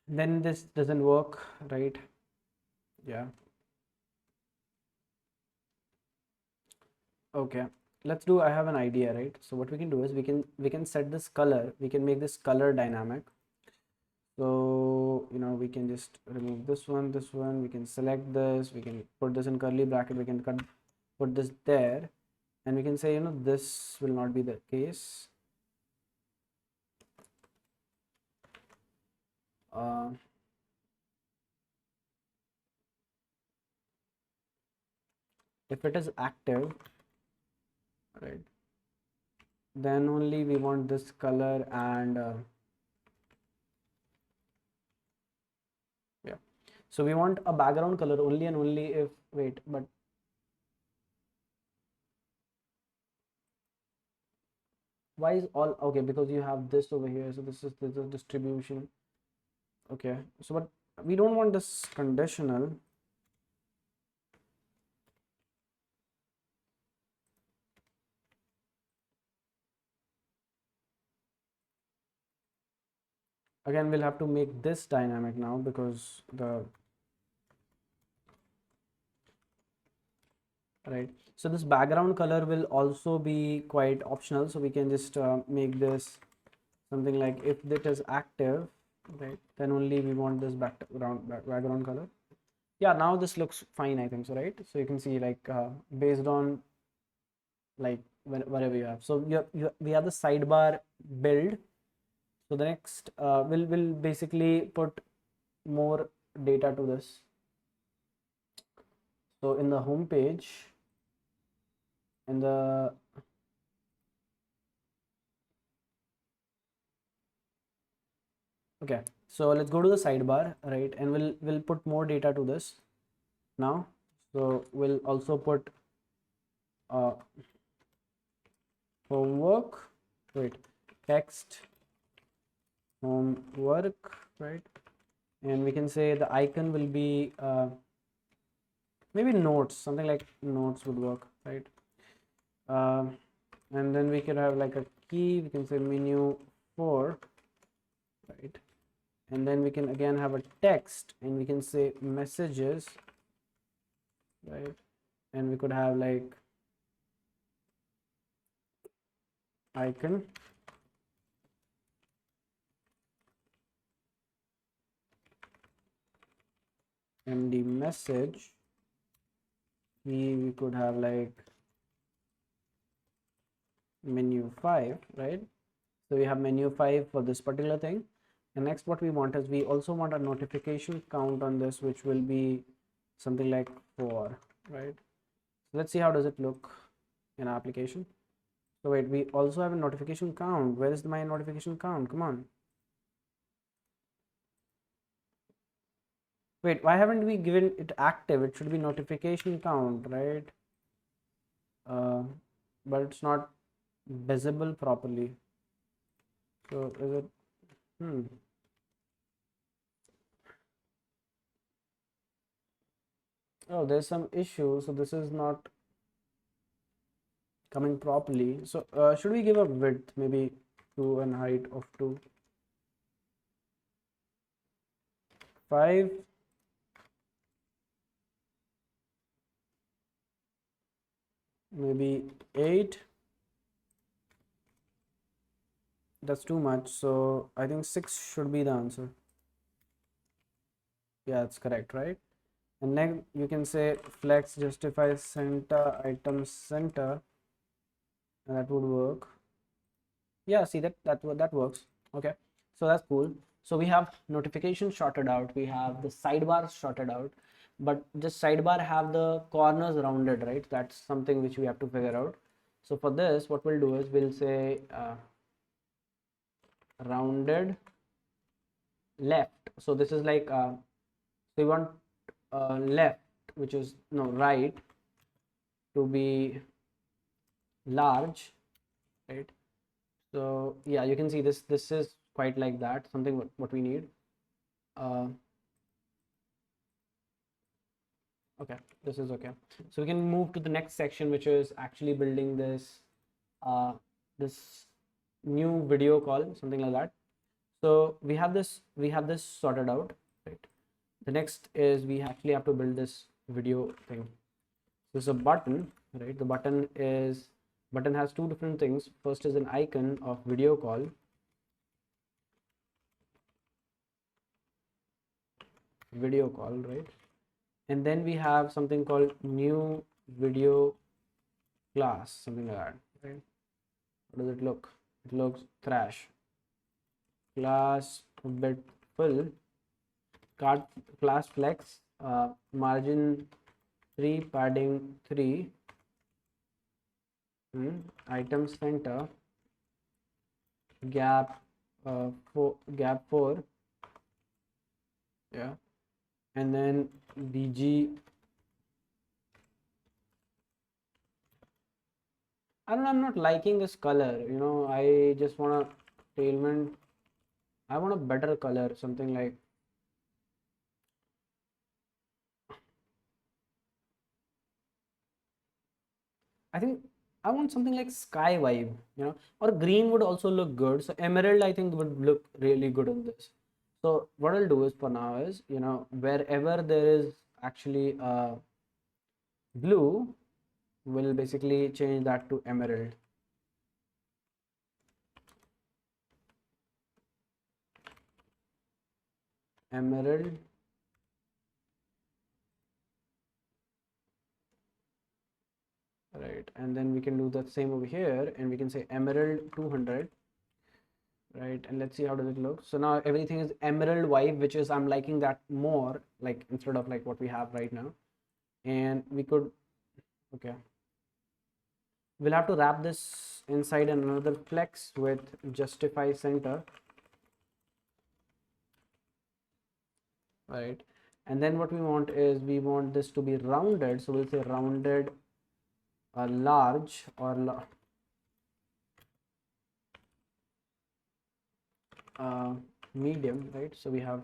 then this doesn't work, right? Yeah. Okay, let's do, I have an idea, right? So what we can do is we can set this color, we can make this color dynamic. So we can just remove this one, we can select this, we can put this in curly bracket, we can put this there, and we can say this will not be the case. If it is active, right, then only we want this color, and yeah, so we want a background color only and only if, wait, but why is all okay? Because you have this over here, so this is the distribution. Okay, so but we don't want this conditional. Again, we'll have to make this dynamic now because the, right, so this background color will also be quite optional, so we can just make this something like, if it is active, right, then only we want this background color. Yeah, now this looks fine, I think so, right? So you can see, like, based on, like, whatever you have. So we have the sidebar build. So the next we'll basically put more data to this. So in the home page, in the, okay, so let's go to the sidebar, right, and we'll put more data to this now. So we'll also put homework, wait, text homework, right, and we can say the icon will be maybe notes, something like notes would work, right? And then we could have like a key, we can say menu 4, right, and then we can again have a text and we can say messages, right, and we could have like icon, md message, we could have like menu 5, right? So we have menu 5 for this particular thing. And next what we want is, we also want a notification count on this, which will be something like 4, right? Let's see how does it look in our application. So wait, we also have a notification count. Where is my notification count? Come on. Wait, why haven't we given it active? It should be notification count, right? But it's not visible properly. So is it? Oh, there's some issue. So this is not coming properly. So should we give a width, maybe 2 and height of 2? 5. Maybe 8. That's too much. So I think 6 should be the answer. Yeah, that's correct, right? And then you can say flex justify center item center, and that would work. Yeah, see that works. Okay, so that's cool. So we have notifications sorted out, we have the sidebars sorted out, but this sidebar have the corners rounded, right? That's something which we have to figure out. So for this, what we'll do is we'll say rounded left. So this is like so we want left, which is no right, to be large, right? So yeah, you can see this is quite like that, something what we need. Okay, this is okay. So we can move to the next section, which is actually building this this new video call, something like that. So we have this sorted out, right? The next is we actually have to build this video thing. This is a button, right? The button has two different things. First is an icon of video call, right? And then we have something called new video class, something like that, right? How does it look? It looks trash. Class bit full, card class flex, margin 3, padding 3, item center, gap 4, yeah, and then bg. I don't know, I'm not liking this color, I just want a Tailwind. I want a better color, something like, I think I want something like sky vibe, or green would also look good. So emerald, I think, would look really good on this. So what I'll do is for now is, wherever there is actually blue, we'll basically change that to emerald. Emerald. Right, and then we can do the same over here, and we can say emerald 200. Right, and let's see how does it look. So now everything is emerald vibe, which is I'm liking that more, like instead of like what we have right now. And we could, okay, we'll have to wrap this inside another flex with justify center, right? And then what we want is we want this to be rounded, so we'll say rounded large or medium, right? So we have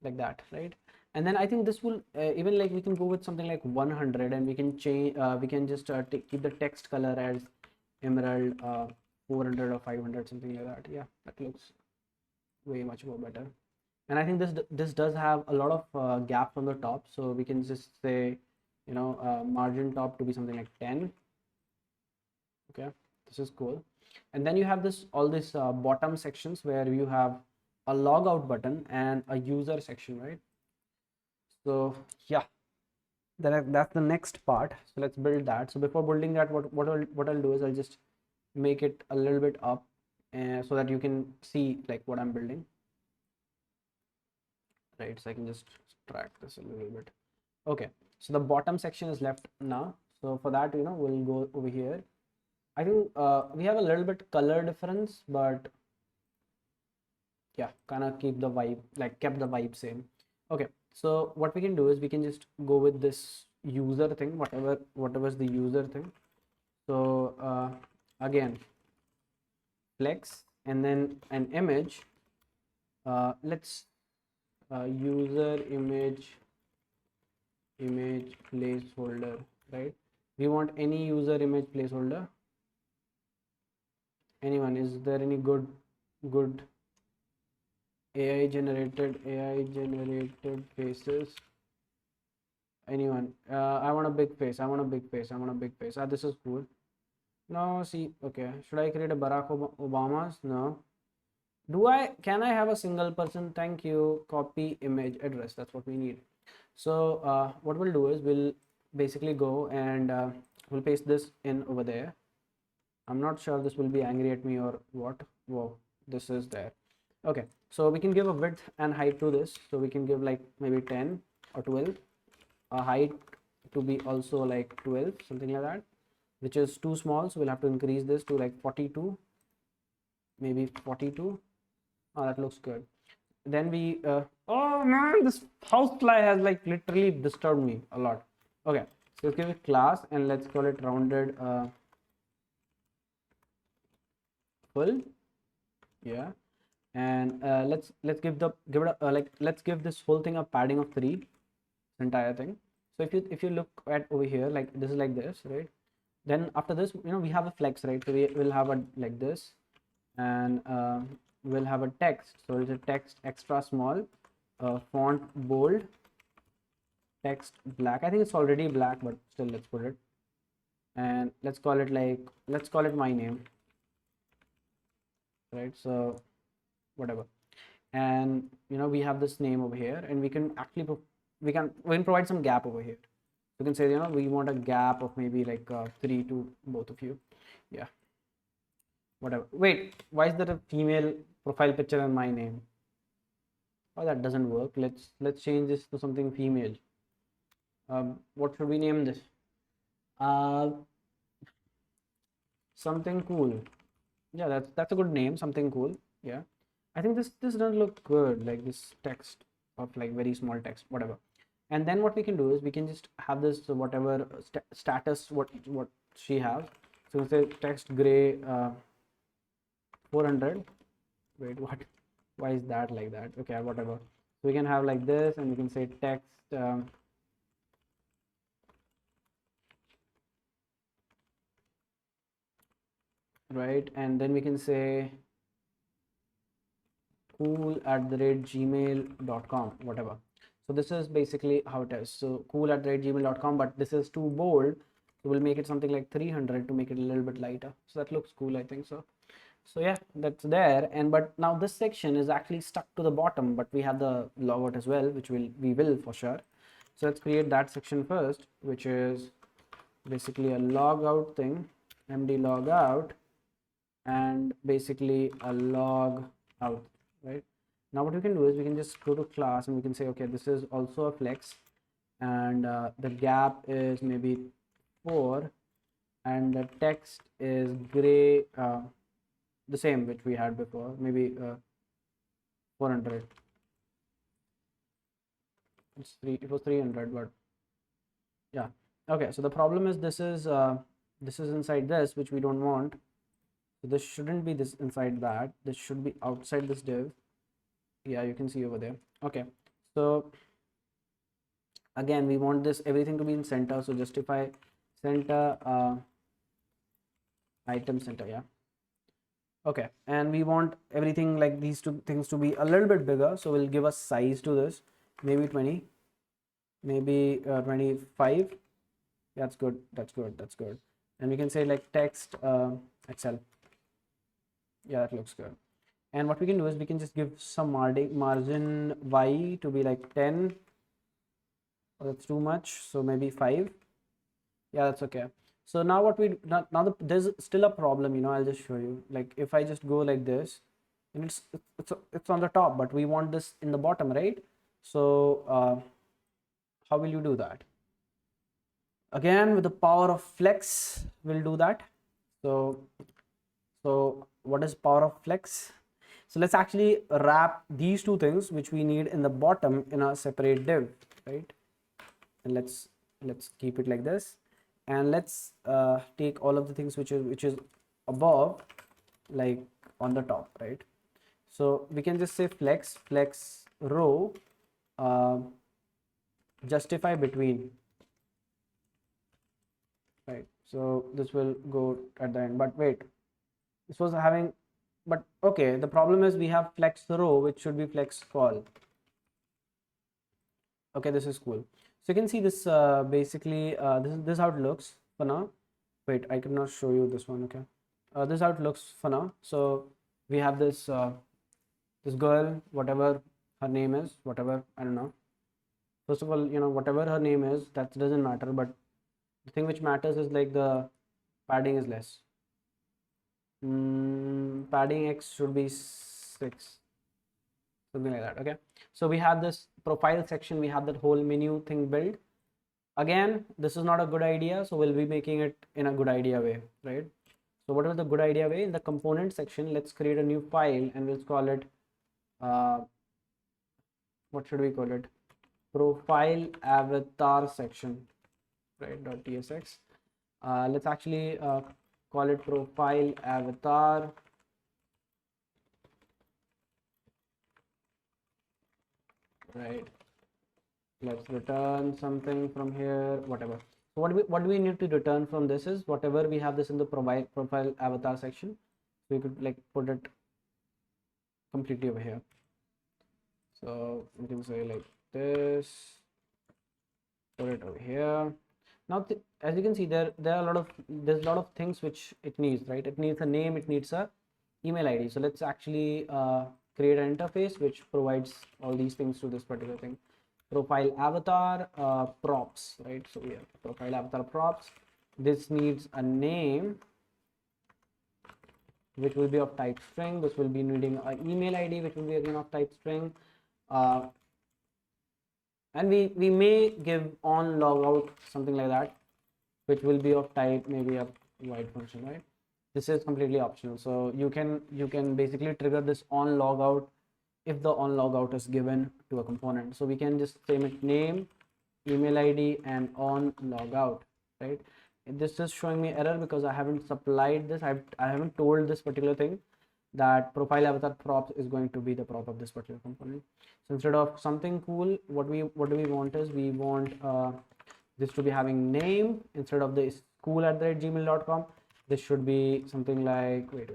like that, right? And then I think this will even like we can go with something like 100, and we can change we can just keep the text color as emerald 400 or 500, something like that. Yeah, that looks way much more better. And I think this does have a lot of gaps on the top, so we can just say margin top to be something like 10. Okay, this is cool. And then you have all these bottom sections where you have a logout button and a user section, right? So yeah, that's the next part. So let's build that. So before building that, what I'll do is I'll just make it a little bit up so that you can see like what I'm building, right? So I can just track this a little bit. Okay, so the bottom section is left now. So for that, we'll go over here. I think we have a little bit color difference, but yeah, kind of keep the vibe, like kept the vibe same. Okay, so what we can do is we can just go with this user thing, whatever's the user thing. So again, flex, and then an image. Let's user image placeholder, right? We want any user image placeholder. Anyone? Is there any good AI generated faces? Anyone? I want a big face. This is cool. No, see, okay. Should I create a Barack Obama's? No. Can I have a single person? Thank you. Copy image address. That's what we need. So what we'll do is we'll basically go and we'll paste this in over there. I'm not sure this will be angry at me or what. Whoa, this is there. Okay, so we can give a width and height to this. So we can give like maybe 10 or 12. A height to be also like 12, something like that, which is too small. So we'll have to increase this to like 42, maybe 42. Oh, that looks good. Then we oh man, this housefly has like literally disturbed me a lot. Okay, so let's give it class and let's call it rounded full. Yeah, and let's give it a, let's give this whole thing a padding of 3, this entire thing. So if you look at over here, like this is like this, right? Then after this, we have a flex, right? So we will have a like this, and we'll have a text. So it's a text extra small, font bold, text black. I think it's already black, but still let's put it, and let's call it my name, right? So whatever, and we have this name over here, and we can actually we can provide some gap over here. You can say we want a gap of maybe like 3 to both of you. Yeah, whatever. Wait, why is there a female profile picture and my name? Oh, that doesn't work. Let's change this to something female. What should we name this? Something cool. Yeah, that's a good name. Something cool. Yeah, I think this doesn't look good, like this text of like very small text, whatever. And then what we can do is we can just have this whatever status what she has. So we say text gray 400. Wait, what? Why is that like that? Okay, whatever. So we can have like this, and we can say text right, and then we can say cool@gmail.com, whatever. So this is basically how it is. So cool@gmail.com, but this is too bold, so we'll make it something like 300 to make it a little bit lighter. So that looks cool, I think so. So yeah, that's there. And but now this section is actually stuck to the bottom, but we have the logout as well, which we will for sure. So let's create that section first, which is basically a logout thing, md logout, and basically a log out, right? Now what we can do is we can just go to class and we can say, okay, this is also a flex, and the gap is maybe 4, and the text is gray, the same which we had before, maybe 400. It was 300, but yeah. Okay, so the problem is this is inside this, which we don't want. So this shouldn't be this inside that. This should be outside this div. Yeah, you can see over there. Okay, so again we want this everything to be in center. So justify center item center. Yeah. Okay, and we want everything like these two things to be a little bit bigger. So we'll give a size to this, maybe 20, maybe 25. That's good. That's good. And we can say like text Excel. Yeah, that looks good. And what we can do is we can just give some margin y to be like 10. Oh, that's too much. So maybe 5. Yeah, that's okay. So now what we there's still a problem. I'll just show you. Like if I just go like this, and it's on the top, but we want this in the bottom, right? So how will you do that? Again, with the power of flex, we'll do that. So what is power of flex? So let's actually wrap these two things which we need in the bottom in a separate div, right? And let's keep it like this, and let's take all of the things which is above, like on the top, right? So we can just say flex row justify between, right? So this will go at the end, but wait, this was having, but okay, the problem is we have flex row which should be flex call. Okay, this is cool. So you can see this basically this is how it looks for now. Wait, I cannot show you this one. Okay, this is how it looks for now. So we have this this girl, whatever her name is, whatever, I don't know. First of all, whatever her name is, that doesn't matter, but the thing which matters is like the padding is less. Padding X should be 6, something like that. Okay, so we have this profile section, we have that whole menu thing built. Again, this is not a good idea, so we'll be making it in a good idea way, right? So what is the good idea way? In the component section, let's create a new file and let's call it what should we call it? Profile avatar section, right? .tsx. Let's actually call it profile avatar. Right. Let's return something from here, whatever. So what do we need to return from this is whatever we have this in the profile avatar section. So we could like put it completely over here. So we can say like this, put it over here. Now as you can see, there's a lot of things which it needs, right? It needs a name, it needs a email ID. So let's actually create an interface which provides all these things to this particular thing. Profile avatar props, right? So we have profile avatar props. This needs a name which will be of type string. This will be needing an email ID which will be again of type string. And we may give on logout, something like that, which will be of type maybe a void function, right? This is completely optional. So you can basically trigger this on logout if the on logout is given to a component. So we can just say name, email ID, and on logout, right? This is showing me error because I haven't supplied this. I haven't told this particular thing that profile avatar prop is going to be the prop of this particular component. So instead of something cool, what do we want is we want this to be having name instead of the school@gmail.com. This should be something like wait.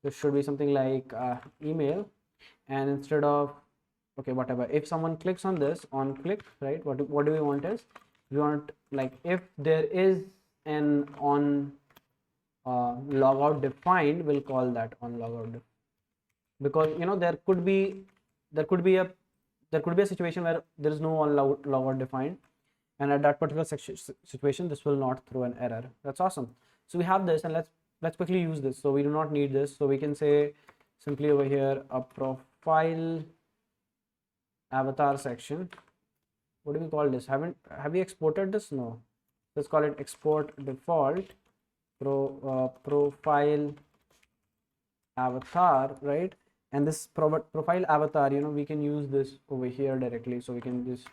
This should be something like email, and instead of okay whatever, if someone clicks on this on click, right, what do we want is we want like if there is an on logout defined, we'll call that on logout because there could be a situation where there is no on logout defined, and at that particular situation this will not throw an error. That's awesome. So we have this, and let's quickly use this. So we do not need this, so we can say simply over here a profile avatar section. What do we call this? Have we exported this? No, let's call it export default profile avatar, right? And this profile avatar, we can use this over here directly. So we can just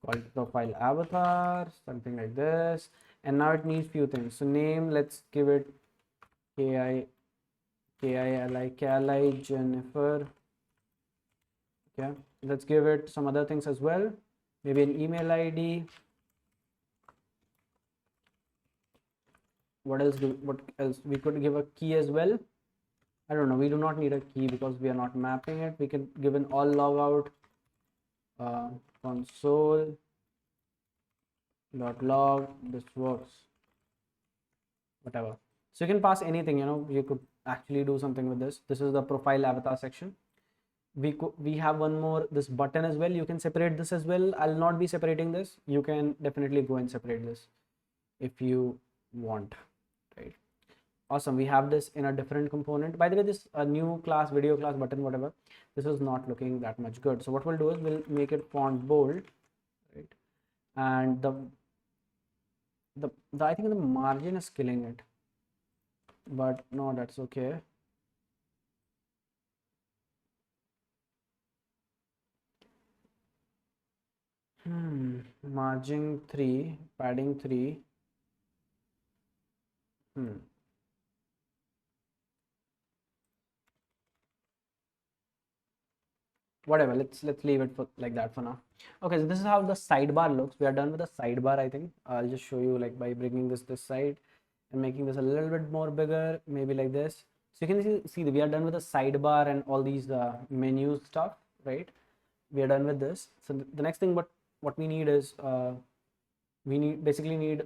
call it profile avatar, something like this. And now it needs few things. So name, let's give it Kili Jennifer. Okay, let's give it some other things as well, maybe an email ID. What else we could give a key as well. I don't know, we do not need a key because we are not mapping it. We can give an all logout console .log. This works, whatever. So you can pass anything, you could actually do something with this. This is the profile avatar section. We have one more, this button as well. You can separate this as well. I'll not be separating this. You can definitely go and separate this if you want, right? Awesome. We have this in a different component. By the way, this a new class, video class button, whatever, this is not looking that much good. So what we'll do is we'll make it font bold, right? And the I think the margin is killing it, but no, that's okay. Margin 3, padding 3. Whatever, let's leave it for like that for now. Okay, so this is how the sidebar looks. We are done with the sidebar. I think I'll just show you like by bringing this side and making this a little bit more bigger, maybe like this. So you can see we are done with the sidebar and all these menu stuff, right? We are done with this. So the next thing what we need is we basically need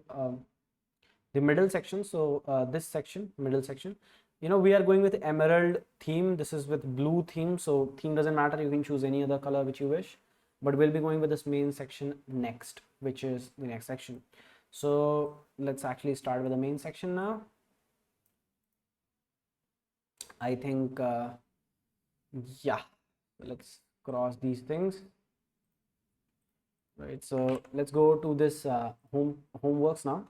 the middle section. So this section, middle section, we are going with emerald theme. This is with blue theme, so theme doesn't matter, you can choose any other color which you wish, but we'll be going with this main section next, which is the next section. So let's actually start with the main section now. I think yeah, let's cross these things, right? So let's go to this homeworks now,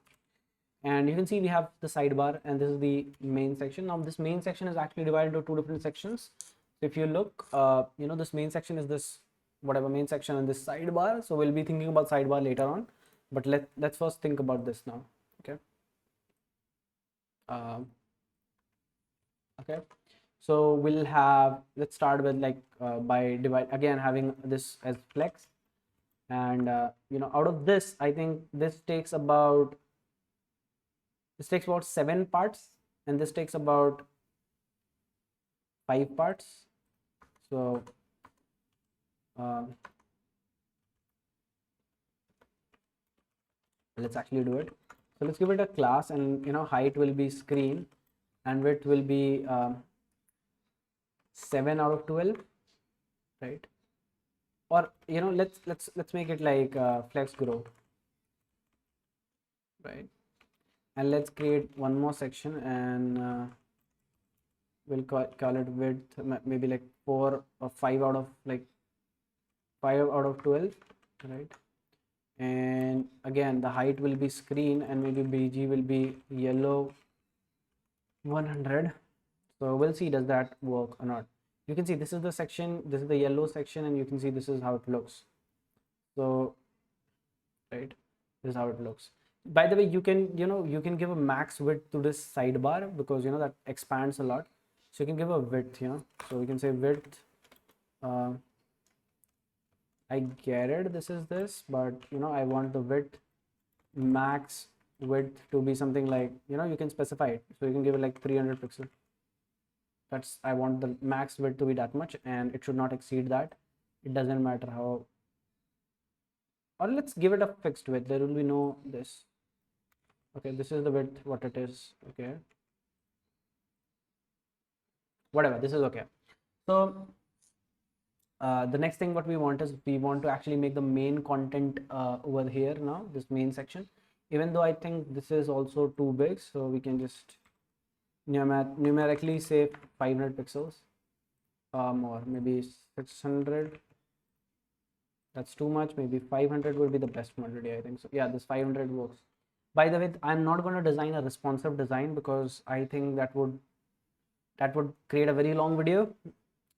and you can see we have the sidebar, and this is the main section. Now this main section is actually divided into two different sections. So if you look, this main section is this whatever main section and this sidebar. So we'll be thinking about sidebar later on, but let's first think about this now. Okay. Okay, so we'll have, let's start with like by divide again, having this as flex, and out of this I think this takes about 7 parts, and this takes about 5 parts. So let's actually do it. So let's give it a class, and height will be screen, and width will be 7 out of 12, right? Or let's make it like flex grow, right? And let's create one more section, and we'll call it width, maybe like 4 or 5 out of 12, right? And again the height will be screen, and maybe bg will be yellow 100. So we'll see does that work or not. You can see this is the section, this is the yellow section, and you can see this is how it looks. So right, this is how it looks. By the way, you can give a max width to this sidebar, because that expands a lot. So you can give a width, so we can say width, I get it, this is this, but I want the width, max width, to be something like, you can specify it, so you can give it like 300 pixels. That's, I want the max width to be that much, and it should not exceed that. It doesn't matter how, or let's give it a fixed width, there will be no this. Okay, this is the width what it is. Okay, whatever, this is okay. So the next thing what we want is, we want to actually make the main content over here now, this main section, even though I think this is also too big, so we can just numerically say 500 pixels, or maybe 600. That's too much. Maybe 500 would be the best quantity, I think. So yeah, this 500 works. By the way, I'm not going to design a responsive design, because I think that would create a very long video,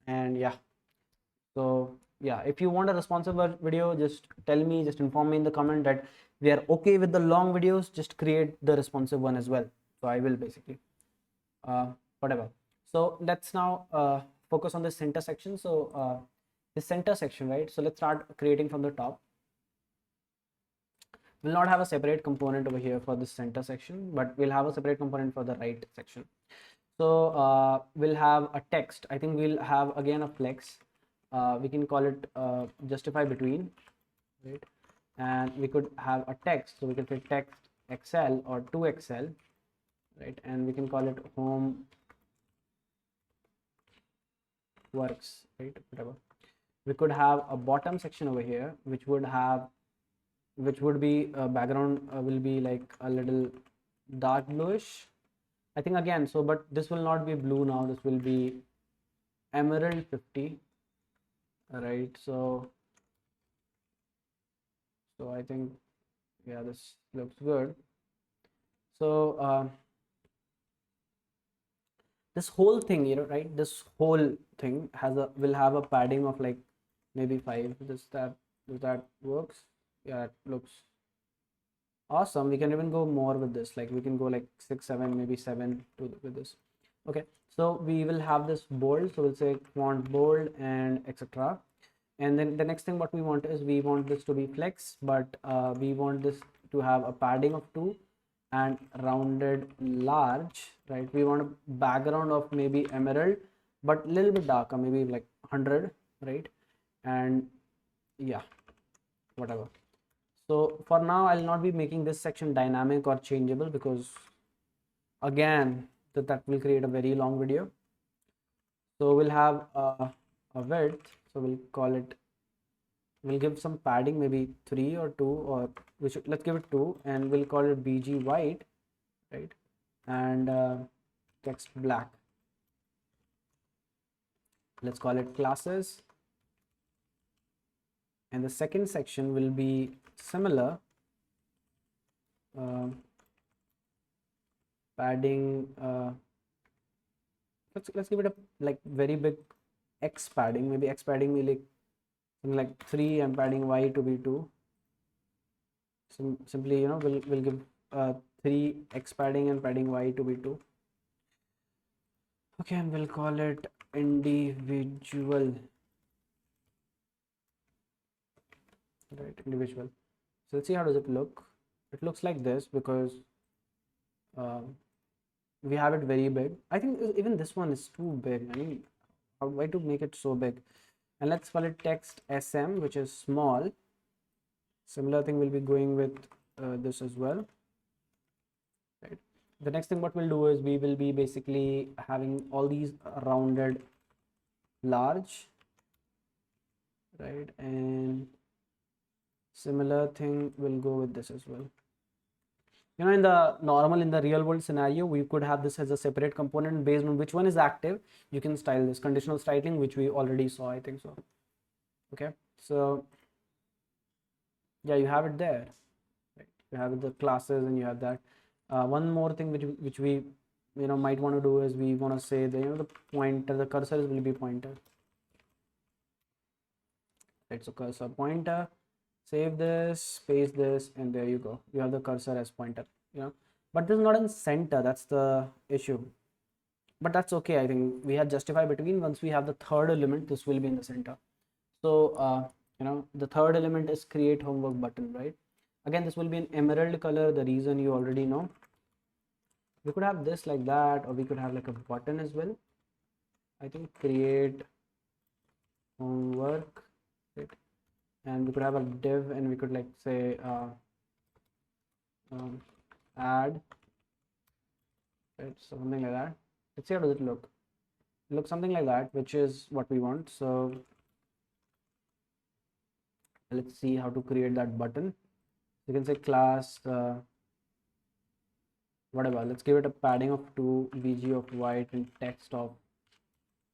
and yeah. So yeah, if you want a responsive video, just tell me, just inform me in the comment that we are okay with the long videos, just create the responsive one as well. So I will basically whatever. So let's now focus on the center section. So the center section, right? So let's start creating from the top. We'll not have a separate component over here for this center section, but we'll have a separate component for the right section. So we'll have a text. I think we'll have again a flex. We can call it justify between, right? And we could have a text, so we can say text XL or 2XL, right? And we can call it home works, right? Whatever. We could have a bottom section over here, which would be background will be like a little dark bluish, I think, again. So but this will not be blue now, this will be emerald 50, right? So I think, yeah, this looks good. So this whole thing, right, this whole thing will have a padding of like maybe 5. Does that works? Yeah, it looks awesome. We can even go more with this, like we can go like 6, 7, maybe 7 with this. Okay, so we will have this bold, so we'll say font bold and etc. And then the next thing what we want is we want this to be flex, but we want this to have a padding of 2 and rounded large, right? We want a background of maybe emerald but a little bit darker, maybe like 100, right? And yeah, whatever. So for now I'll not be making this section dynamic or changeable, because again that will create a very long video. So we'll have a width, so we'll call it, we'll give some padding, maybe 3 or 2, or let's give it 2, and we'll call it bg white, right? And text black. Let's call it classes, and the second section will be similar, padding, let's give it a like very big x padding, maybe x padding will like something like 3 and padding y to be 2. Simply we'll give 3 x padding and padding y to be 2. Okay, and we'll call it individual, right? Individual. So let's see how does it look. It looks like this because we have it very big. I think even this one is too big. I mean, why to make it so big? And let's call it text sm, which is small. Similar thing will be going with this as well, right? The next thing what we'll do is we will be basically having all these rounded large, right? And similar thing will go with this as well. In the real world scenario, we could have this as a separate component. Based on which one is active, you can style this conditional styling, which we already saw, I think so. Okay, so yeah, you have it there, right? You have the classes and you have that. One more thing which we might want to do is we want to say that the pointer, the cursor will be pointer, right? So cursor pointer, save this, paste this, and there you go, you have the cursor as pointer, but this is not in center. That's the issue, but that's okay. I think we have justify between. Once we have the third element, this will be in the center. So the third element is create homework button, right? Again, this will be an emerald color. The reason you already know. We could have this like that, or we could have like a button as well. I think create homework, right? And we could have a div, and we could like say add, right? So something like that. Let's see how does it look. It looks something like that, which is what we want. So let's see how to create that button. You can say class whatever. Let's give it a padding of 2, bg of white, and text of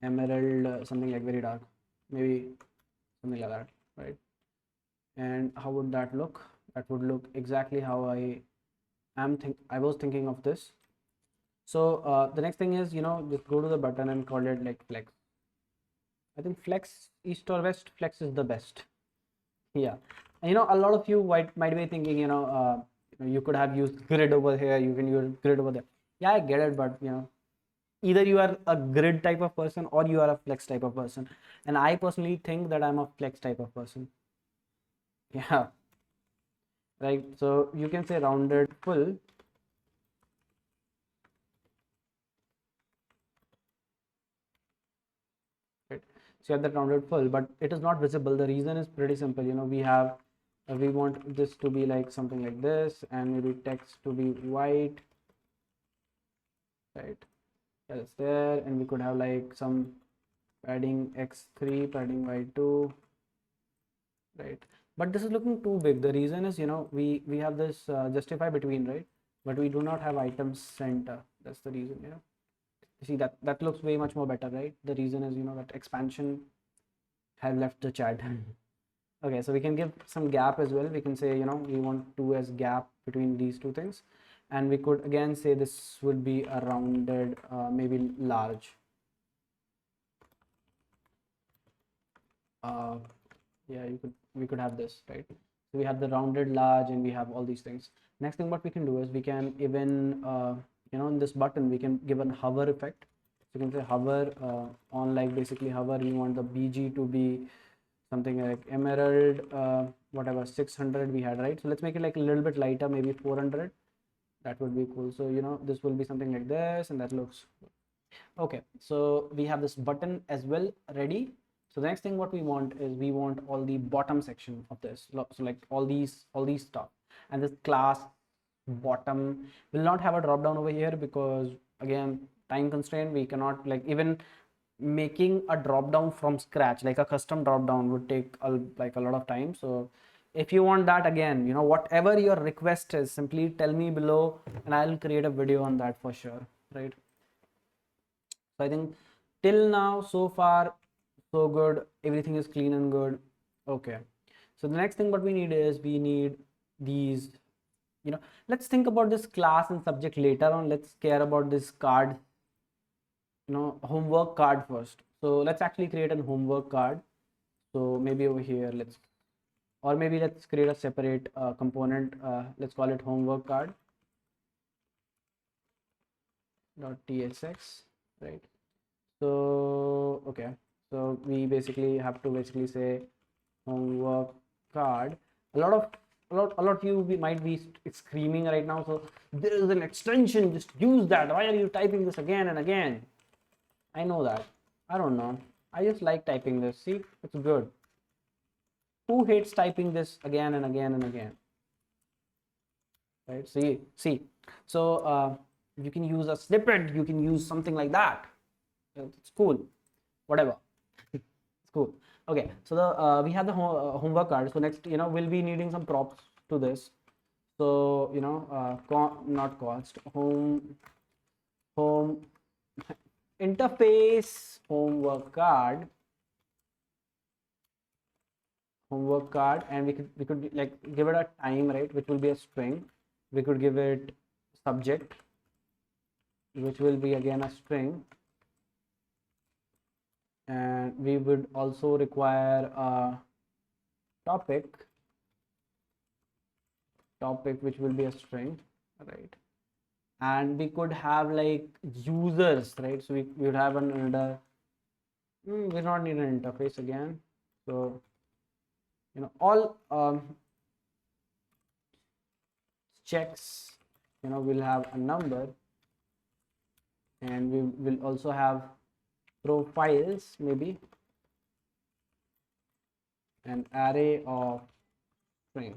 emerald, something like very dark, maybe something like that, right? And how would that look? That would look exactly how I was thinking of this. So the next thing is just go to the button and call it like flex. I think flex, east or west, flex is the best. Yeah, and a lot of you might be thinking you could have used grid over here, you can use grid over there. Yeah, I get it, but either you are a grid type of person or you are a flex type of person, and I personally think that I'm a flex type of person. Yeah, right. So you can say rounded full, right? So you have that rounded full, but it is not visible. The reason is pretty simple. We want this to be like something like this, and maybe text to be white, right? Yeah, it's there, and we could have like some padding x3, padding y2, right? But this is looking too big. The reason is we have this justify between, right? But we do not have items center. That's the reason. You see that looks way much more better, right? The reason is that expansion have left the chat. Okay, so we can give some gap as well. We can say we want 2 as gap between these two things, and we could again say this would be a rounded, maybe large. Yeah, we could have this, right? So we have the rounded large, and we have all these things. Next thing what we can do is we can even in this button we can give a hover effect. So you can say hover on, like basically hover, we want the BG to be something like emerald, whatever 600 we had, right? So let's make it like a little bit lighter, maybe 400. That would be cool. So this will be something like this, and that looks okay. So we have this button as well ready. So the next thing what we want is we want all the bottom section of this. So like all these stuff, and this class bottom will not have a drop down over here because again time constraint, we cannot like even making a drop down from scratch, like a custom drop down would take like a lot of time. So if you want that, again whatever your request is, simply tell me below and I'll create a video on that for sure, right? So I think till now so far so good, everything is clean and good. Okay, so the next thing what we need is we need these, let's think about this class and subject later on. Let's care about this card, homework card first. So let's actually create a homework card. So maybe over here let's create a separate component. Let's call it homework card .tsx, right? So okay, so we basically have to say homework card. A lot of you might be screaming right now, so there is an extension, just use that. Why are you typing this again and again? I know that. I don't know, I just like typing this. See, it's good. Who hates typing this again and again and again, right? See, so you can use a snippet, you can use something like that. It's cool, whatever. It's cool. Okay, so the we have the homework card. So next, we'll be needing some props to this. So not cost, home interface homework card, and we could like give it a time, right, which will be a string. We could give it subject, which will be again a string, and we would also require a topic, which will be a string, right? And we could have like users, right? So we would have another, we don't need an interface again. So all checks, will have a number, and we will also have profiles, maybe an array of string,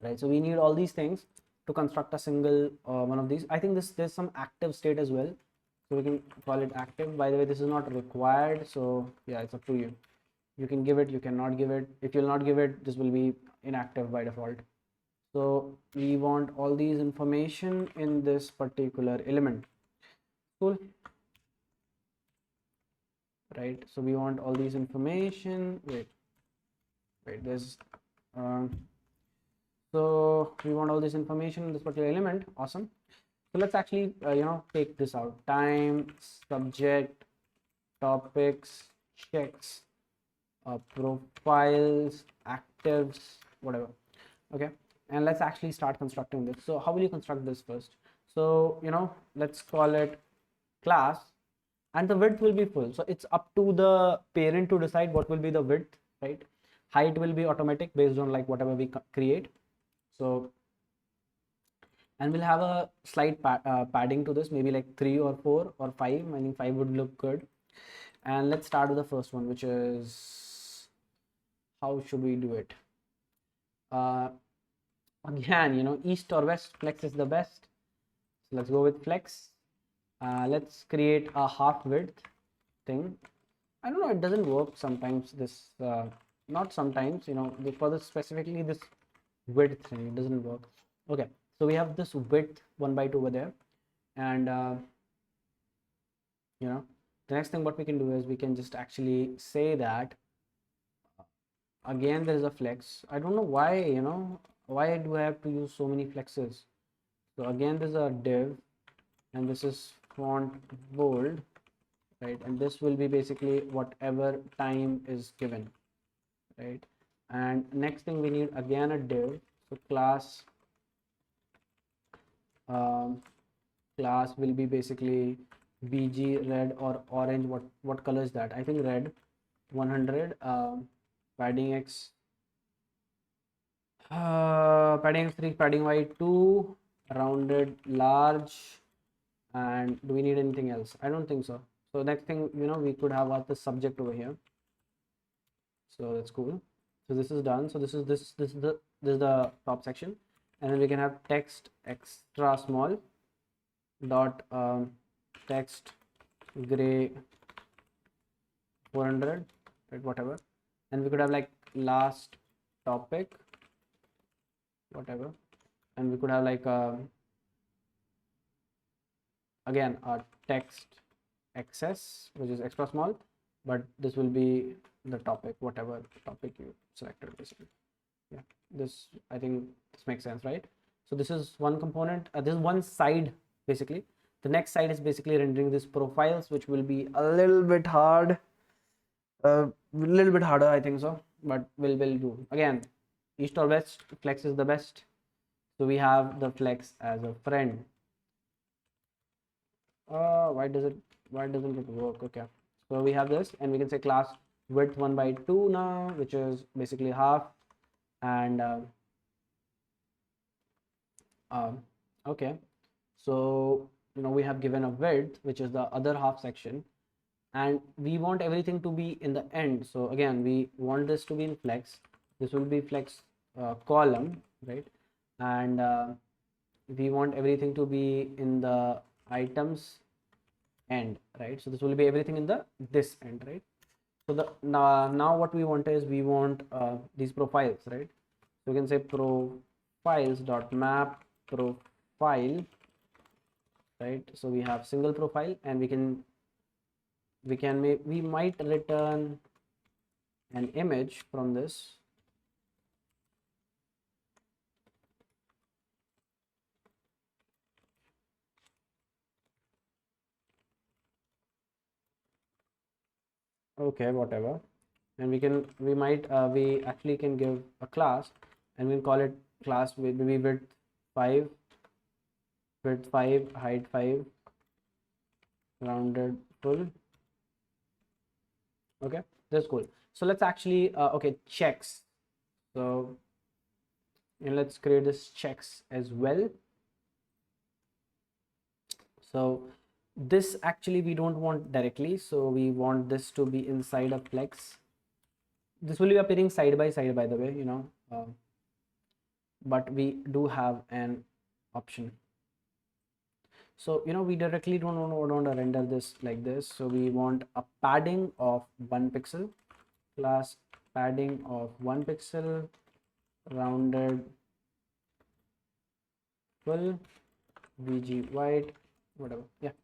right? So we need all these things to construct a single one of these. I think there's some active state as well, so we can call it active. By the way, this is not required, so yeah, it's up to you. You can give it, you cannot give it. If you'll not give it, this will be inactive by default. So we want all these information in this particular element. Cool, right? So we want all these information. Wait, there's so we want all this information in this particular element. Awesome. So let's actually take this out. Time, subject, topics, checks, profiles, actives, whatever. Okay, and let's actually start constructing this. So how will you construct this first? So let's call it class, and the width will be full. So it's up to the parent to decide what will be the width, right? Height will be automatic based on like whatever we create. So, and we'll have a slight padding to this, maybe like 3 or 4 or 5. I think 5 would look good. And let's start with the first one, which is, how should we do it? Again, east or west, flex is the best. So let's go with flex. Let's create a half width thing. I don't know, it doesn't work sometimes. This not sometimes, for this specifically this width thing, it doesn't work. Okay, so we have this width 1/2 over there, and the next thing what we can do is we can just actually say that again there is a flex. I don't know why why do I have to use so many flexes? So again, this is a div, and this is font bold, right? And this will be basically whatever time is given, right? And next thing we need again a div. So class will be basically bg red or orange. What color is that? I think red. 100 padding x padding x3, padding y2, rounded large. And do we need anything else? I don't think so. So next thing, we could have the subject over here. So that's cool. So this is done. So this is the top section, and then we can have text extra small dot text gray 400, right? Whatever. And we could have like last topic, whatever. And we could have like again a text XS, which is extra small, but this will be the topic, whatever topic you selected basically. Yeah, this, I think this makes sense, right? So this is one component. This is one side basically. The next side is basically rendering these profiles, which will be a little bit hard, a little bit harder, I think so, but we'll do. Again, east or west, flex is the best. So we have the flex as a friend. Why doesn't it work? Okay, so we have this, and we can say class width 1/2 now, which is basically half. And okay, so we have given a width, which is the other half section, and we want everything to be in the end. So again, we want this to be in flex. This will be flex column, right? And we want everything to be in the items end, right? So this will be everything in this end, right? So the now what we want is we want these profiles, right? So we can say profiles dot map profile, right? So we have single profile, and we might return an image from this. Okay, whatever. And we actually can give a class, and we'll call it class with maybe width 5, height 5, rounded full. Okay, that's cool. So let's actually okay, checks. So let's create this checks as well. So this actually we don't want directly, so we want this to be inside a flex. This will be appearing side by side, by the way, but we do have an option. So we directly don't want to render this like this. So we want a padding of 1 pixel, class padding of 1 pixel, rounded full, vg white, whatever. Yeah,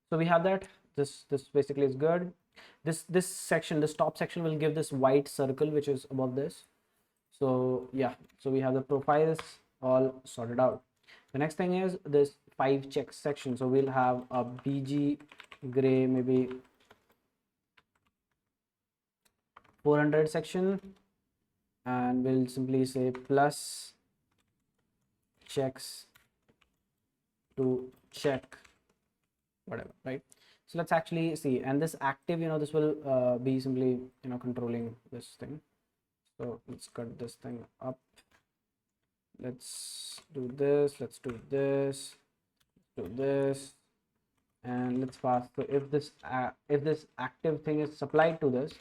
so we have that. This basically is good. This section, this top section, will give this white circle which is above this. So yeah, so we have the profiles all sorted out. The next thing is this 5 checks section. So we'll have a bg gray maybe 400 section, and we'll simply say plus checks to check whatever, right? So let's actually see. And this active, this will be simply controlling this thing. So let's cut this thing up. Let's do this, let's do this, let's do this, and let's pass. So if this active thing is supplied to this,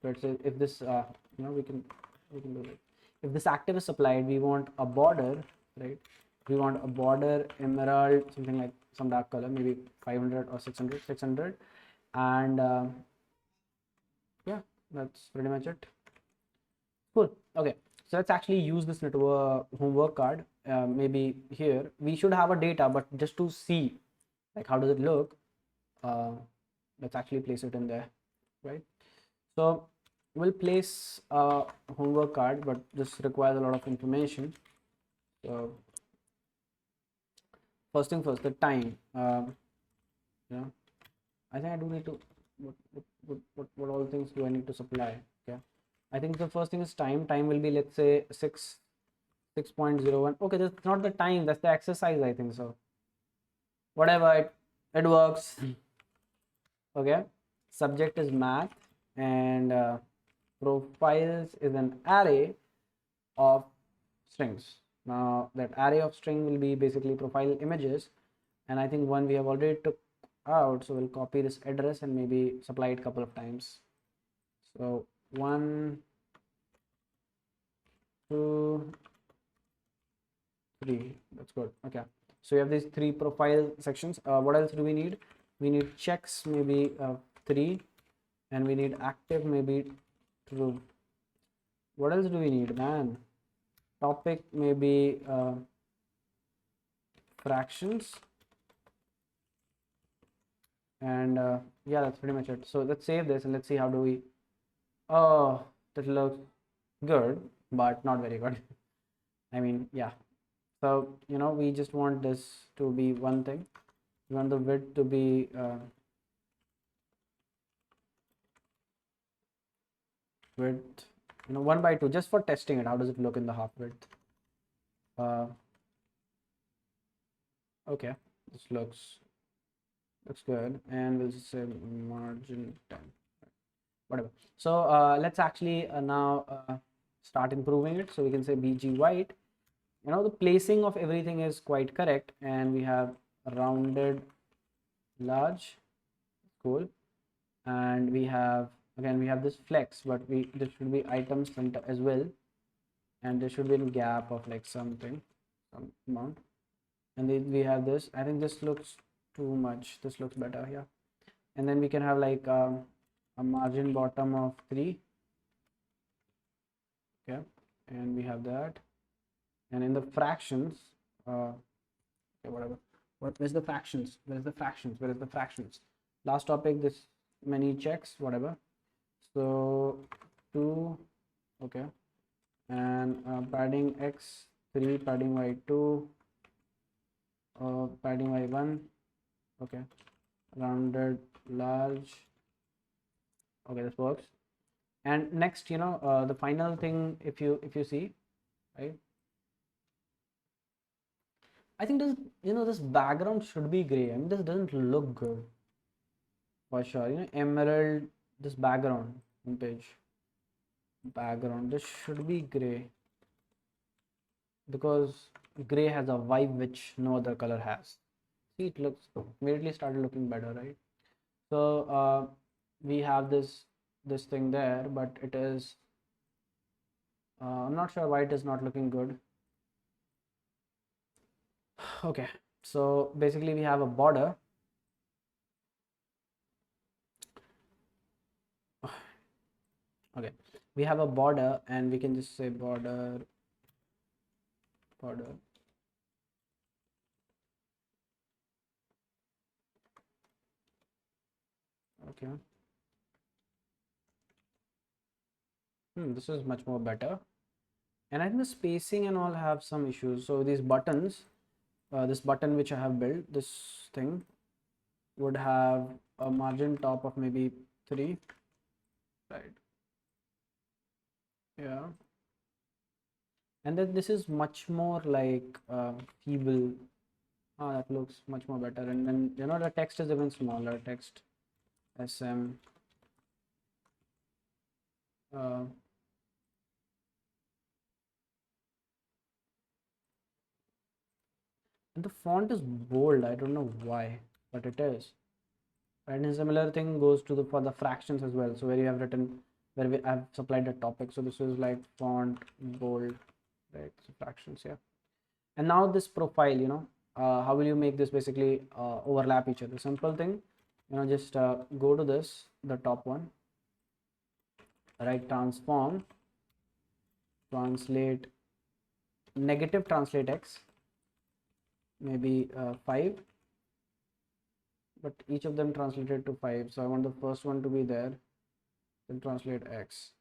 let's say if this we can do it. If this active is supplied, we want a border, right? We want a border emerald, something like some dark color, maybe 500 or 600, and yeah, that's pretty much it. Cool. Okay, so let's actually use this network homework card. Maybe here we should have a data, but just to see like how does it look, let's actually place it in there, right? So we'll place a homework card, but this requires a lot of information. So first thing first, the time. Yeah, I think I do need to, what all things do I need to supply? Okay, I think the first thing is time. Time will be, let's say, 6.01. Okay, that's not the time, that's the exercise, I think so. Whatever, it works. Okay, subject is math, and profiles is an array of strings. Now that array of string will be basically profile images, and I think one we have already took out, so we'll copy this address and maybe supply it a couple of times. So 1, 2, 3, that's good. Okay, so we have these 3 profile sections. What else do we need? We need checks, maybe 3, and we need active, maybe true. What else do we need, man? Topic, maybe fractions, and yeah, that's pretty much it. So let's save this and let's see how do we. Oh, that looks good, but not very good. I mean, yeah. So we just want this to be one thing. We want the width to be width 1/2, just for testing it. How does it look in the half width? Okay, this looks good, and we'll just say margin 10, whatever. So let's actually now start improving it. So we can say bg white. The placing of everything is quite correct, and we have rounded large, cool, and we have, again, we have this flex, but this should be item center as well, and there should be a gap of like some amount, and then we have this. I think this looks too much, this looks better here. And then we can have like a margin bottom of 3. Okay, and we have that. And in the fractions, okay, whatever, where's the fractions, where's the fractions? Last topic, this many checks, whatever. So 2, okay, and padding x 3, padding y 2, padding y 1, okay, rounded large, okay, this works. And next, the final thing, if you see, right, I think this, this background should be gray. I mean, this doesn't look good for sure. Emerald, this background page, this should be gray, because gray has a vibe which no other color has. See, it looks immediately started looking better, right? So we have this thing there, but it is I'm not sure why it is not looking good. Okay, so basically we have a border. Okay, we have a border, and we can just say border. Okay, this is much more better. And I think the spacing and all have some issues. So these buttons, this button which I have built, this thing would have a margin top of maybe 3, right? Yeah, and then this is much more like feeble. That looks much more better. And then the text is even smaller, text sm, and the font is bold. I don't know why, but it is. And a similar thing goes to for the fractions as well. So where you have written, where I've supplied a topic, so this is like font bold, right? So fractions, yeah. And now this profile, how will you make this basically overlap each other? Simple thing, just go to this, the top one, right, transform, translate, negative translate x, maybe 5, but each of them translated to 5, so I want the first one to be there, then translate x.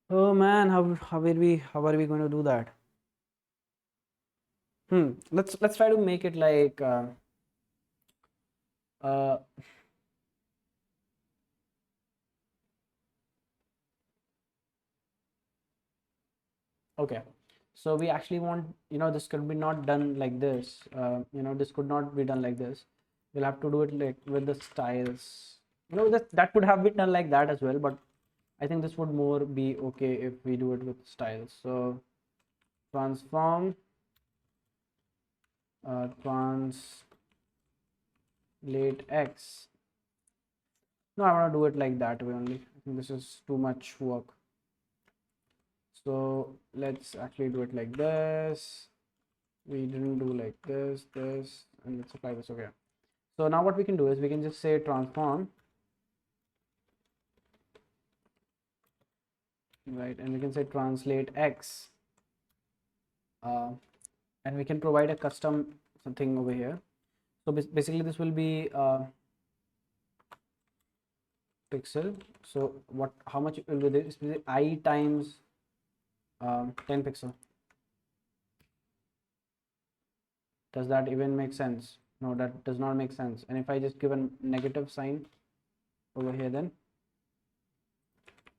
Oh man, how are we going to do that? Let's try to make it like uh, okay, so we actually want, this could be not done like this. This could not be done like this. We'll have to do it like with the styles. That could have been done like that as well, but I think this would more be okay if we do it with styles. So transform, translate x. No, I want to do it like that way only. I think this is too much work. So let's actually do it like this. We didn't do like this, and let's apply this. Okay. So now what we can do is we can just say transform, right? And we can say translate x, and we can provide a custom something over here. So basically this will be pixel. So how much will be this? I times 10 pixel. Does that even make sense? No, that does not make sense. And if I just give a negative sign over here, then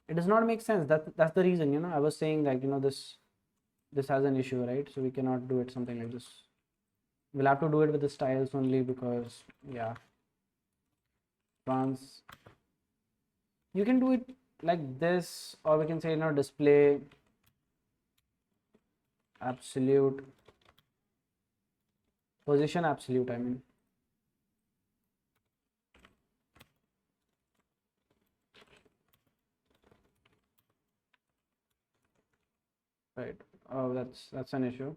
it does not make sense. That's the reason, I was saying like, this has an issue, right? So we cannot do it something like this. We'll have to do it with the styles only because, yeah, you can do it like this, or we can say, display absolute, position absolute, I mean. Right. Oh, that's an issue.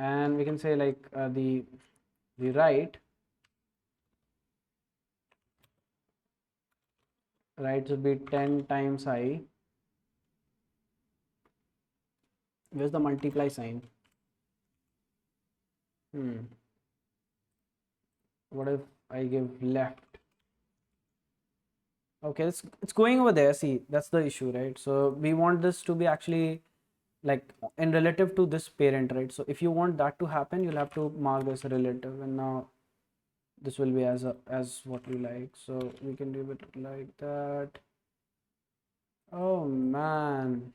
And we can say like the right should be 10 times I. Where's the multiply sign? What if I give left? Okay, it's going over there. See, that's the issue, right? So we want this to be actually like in relative to this parent, right? So if you want that to happen, you'll have to mark this relative, and now this will be as what we like. So we can do it like that. Oh man.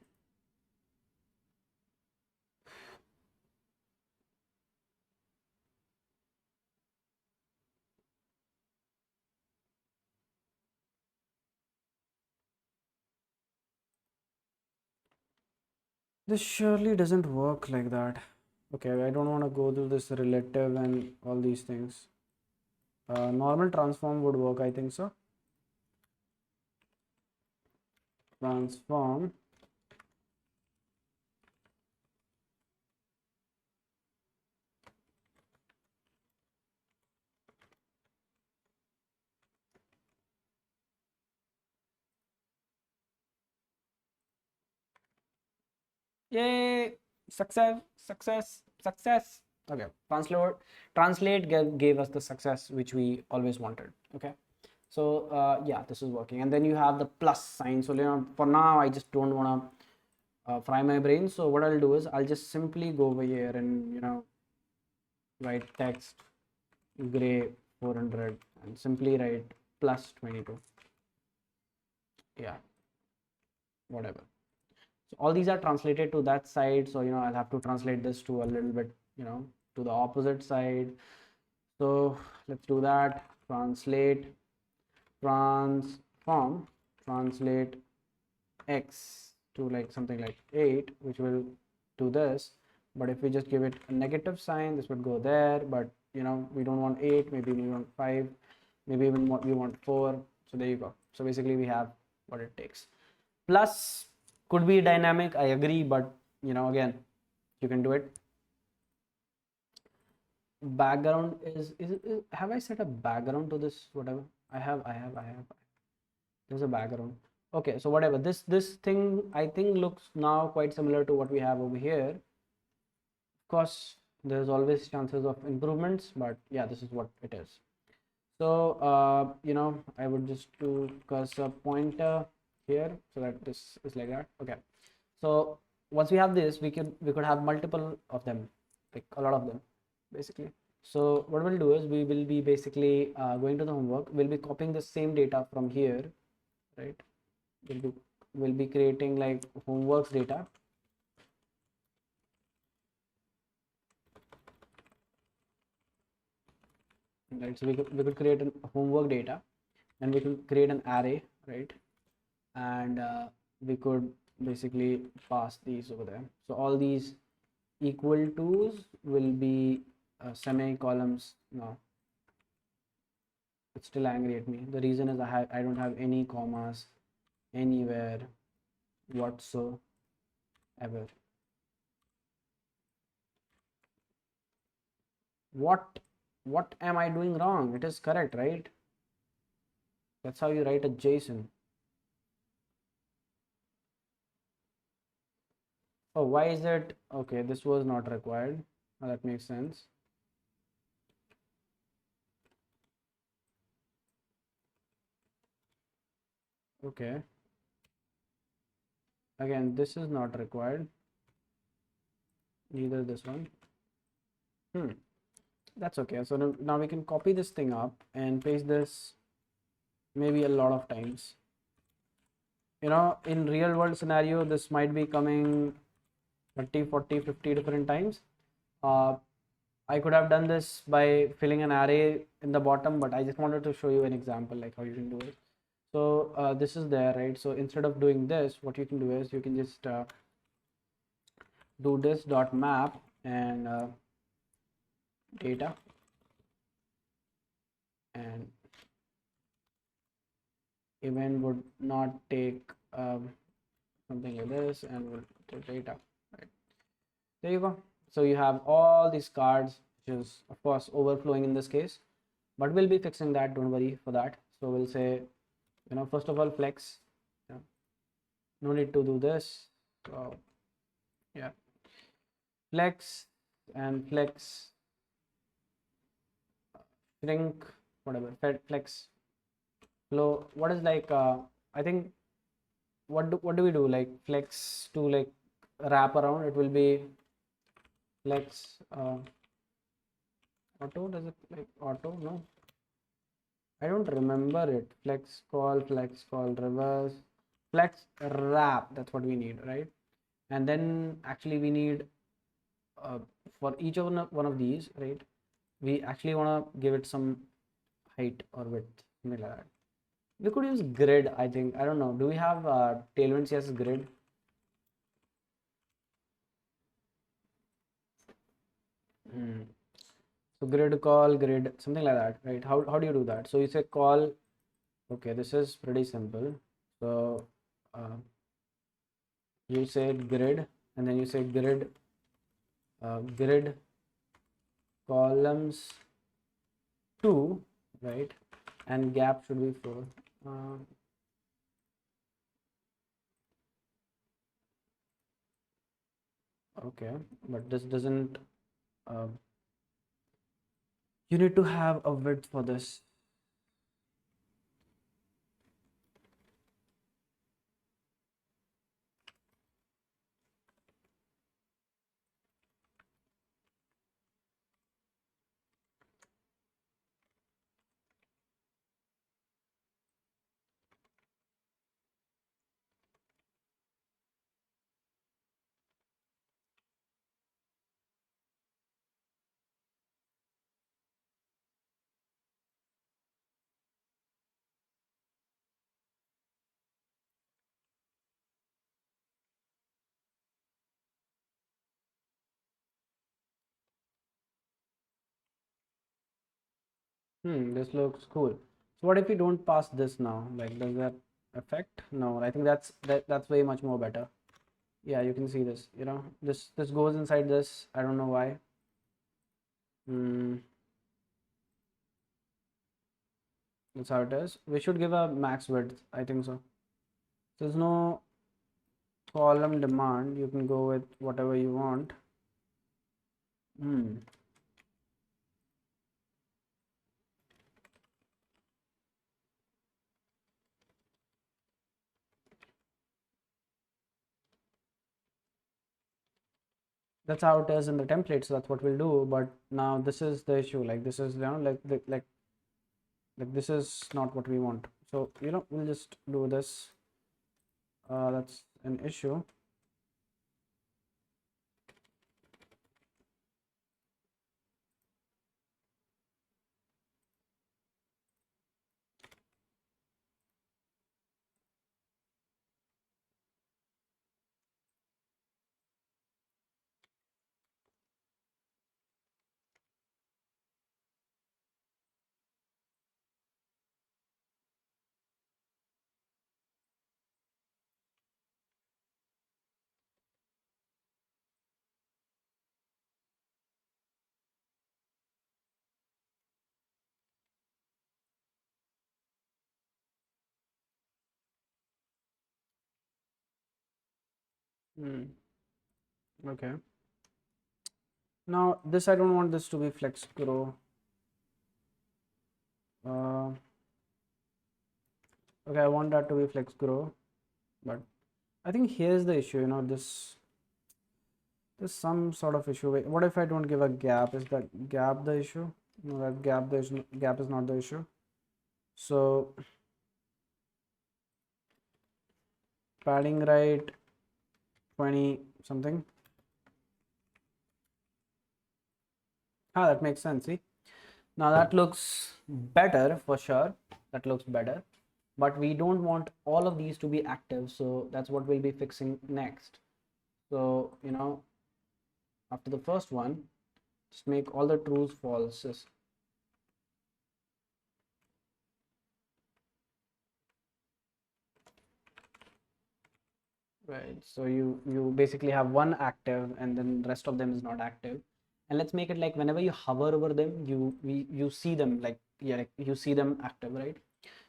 This surely doesn't work like that. Okay, I don't want to go through this relative and all these things. Normal transform would work, I think so. Transform yay, success. Okay, translate gave us the success which we always wanted. Okay, so yeah, this is working. And then you have the plus sign. So for now I just don't want to fry my brain. So what I'll do is I'll just simply go over here and write text gray 400 and simply write plus 22. Yeah, whatever. So all these are translated to that side. So I'll have to translate this to a little bit to the opposite side. So let's do that. Transform translate x to like something like 8, which will do this. But if we just give it a negative sign, this would go there. But we don't want 8, maybe we want 5, maybe even what we want 4. So there you go. So basically we have what it takes. Plus could be dynamic, I agree, but again, you can do it. Background is have I set a background to this? Whatever I have there's a background. Okay, so whatever, this thing I think looks now quite similar to what we have over here. Of course there's always chances of improvements, but yeah, this is what it is. So I would just do cursor pointer here so that this is like that. Okay, so once we have this, we could have multiple of them. like a lot of them basically. So what we'll do is we will be basically going to the homework. We'll be copying the same data from here, right? We'll be creating like homeworks data. Right, so we could create a homework data, and we could create an array, right? And we could basically pass these over there. So all these equal to's will be semi-columns. Now it's still angry at me. The reason is I don't have any commas anywhere whatsoever. What am I doing wrong? It is correct, right? That's how you write a JSON. Oh, why is it? Okay, this was not required. Oh, that makes sense. Okay. Again, this is not required. Neither this one. That's okay. So now we can copy this thing up and paste this maybe a lot of times. You know, in real world scenario, this might be coming 30, 40, 50 different times. I could have done this by filling an array in the bottom, but I just wanted to show you an example like how you can do it. So this is there, right? So instead of doing this, what you can do is you can just do this dot map and data, and event would not take something like this, and we'll take data, right? There you go. So you have all these cards, which is of course overflowing in this case, but we'll be fixing that, don't worry for that. So we'll say, you know, first of all, flex. Yeah. No need to do this. So yeah, flex and flex shrink, whatever, flex flow. What is like I think what do we do, like flex to like wrap around? It will be flex auto. Does it like auto? No, I don't remember it. Flex call, reverse, flex wrap. That's what we need, right? And then actually we need for each of one of these, right? We actually want to give it some height or width, something like that. We could use grid, I think. I don't know. Do we have Tailwind Css grid? So grid call, grid, something like that, right? How do you do that? So you say call. Okay, this is pretty simple. So you say grid, and then you say grid columns 2, right? And gap should be 4. Okay, but this doesn't you need to have a width for this. This looks cool. So what if we don't pass this now? Like, does that affect? No, I think that's way much more better. Yeah, you can see this, you know, this goes inside this. I don't know why. That's how it is. We should give a max width, I think so. There's no column demand. You can go with whatever you want. that's how it is in the template, so that's what we'll do. But now this is the issue, like this is, you know, like this is not what we want. So, you know, we'll just do this. That's an issue. Okay. Now this, I don't want this to be flex grow. Okay, I want that to be flex grow, but I think here's the issue. You know, there's some sort of issue. Wait, what if I don't give a gap? Is that gap the issue? No, that gap is not the issue. So padding right 20 something. Ah, that makes sense. See, now that looks better for sure. That looks better, but we don't want all of these to be active, so that's what we'll be fixing next. So, you know, after the first one, just make all the trues falses. Right, so you basically have one active and then the rest of them is not active. And let's make it like whenever you hover over them, you see them, like, yeah, like you see them active, right?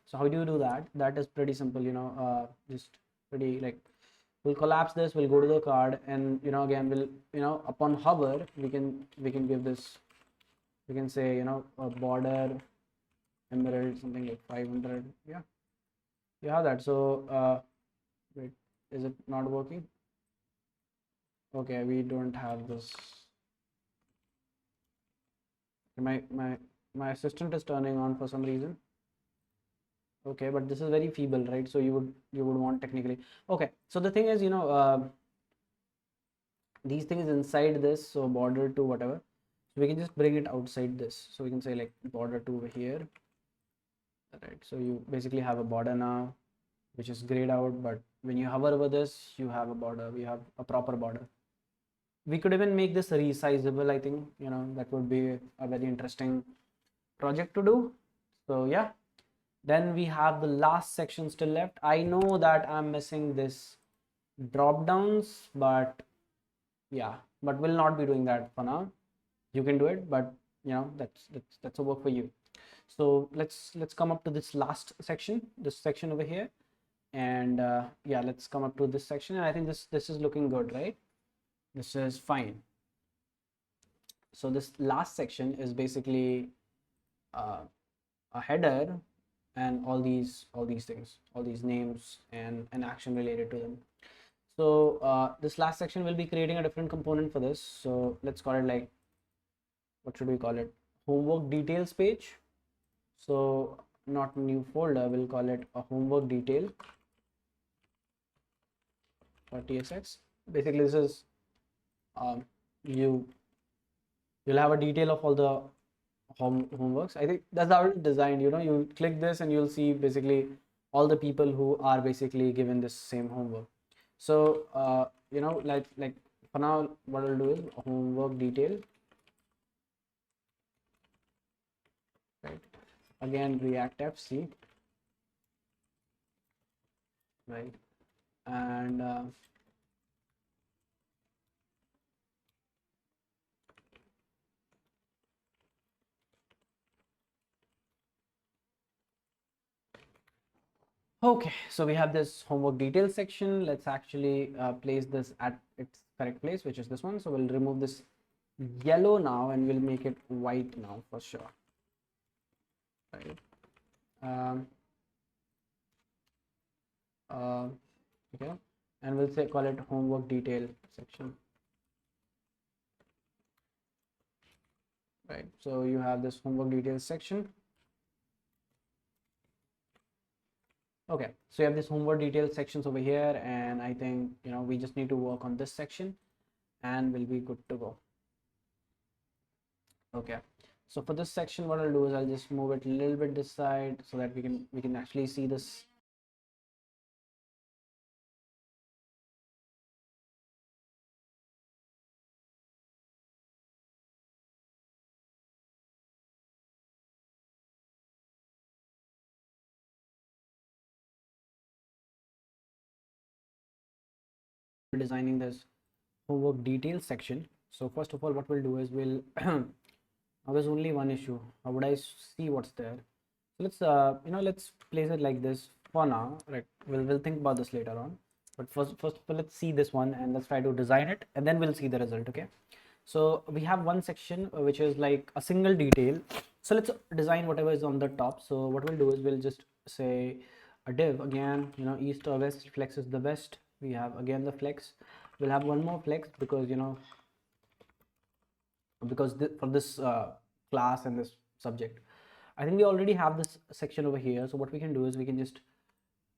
So how do you do that? That is pretty simple, you know. Just pretty, like, we'll collapse this, we'll go to the card, and, you know, again we'll, you know, upon hover we can give this, we can say, you know, a border emerald something like 500. Yeah, you have that. So wait, is it not working? Okay, we don't have this. My assistant is turning on for some reason. Okay, but this is very feeble, right? So you would want technically. Okay, so the thing is, you know, these things inside this, so border to whatever, so we can just bring it outside this. So we can say like border to over here, right? So you basically have a border now, which is grayed out, but when you hover over this, you have a border. We have a proper border. We could even make this resizable. I think, you know, that would be a very interesting project to do. So yeah, then we have the last section still left. I know that I'm missing this drop downs, but yeah, but we'll not be doing that for now. You can do it, but, you know, that's a work for you. So let's come up to this last section, this section over here, and yeah, let's come up to this section. And I think this is looking good, right? This is fine. So this last section is basically a header and all these things, all these names and an action related to them. So this last section will be creating a different component for this. So let's call it like, what should we call it? Homework details page. So not new folder, we'll call it a homework detail or tsx. Basically this is you you'll have a detail of all the homeworks. I think that's how it's designed. You know, you click this and you'll see basically all the people who are basically given this same homework. So you know, like for now what I'll do is homework detail, right? Again react fc, right? And okay, so we have this homework details section. Let's actually place this at its correct place, which is this one. So we'll remove this yellow now and we'll make it white now for sure, right? um, uh, okay, and we'll say call it homework detail section. right? So you have this homework details section. Okay, so you have this homework details sections over here, and I think we just need to work on this section and we'll be good to go. Okay, so for this section what I'll do is I'll just move it a little bit this side so that we can actually see this. Designing this homework details section. So first of all, what we'll do is we'll now there's only one issue. How would I see what's there? So let's place it like this for now, right? We'll think about this later on, but first of all, let's see this one and let's try to design it, and then we'll see the result. Okay, so we have one section which is like a single detail. So let's design whatever is on the top. So what we'll do is we'll just say a div again, east or west, flex is the best. We have again the flex. We'll have one more flex because for this class and this subject, I think we already have this section over here. So what we can do is we can just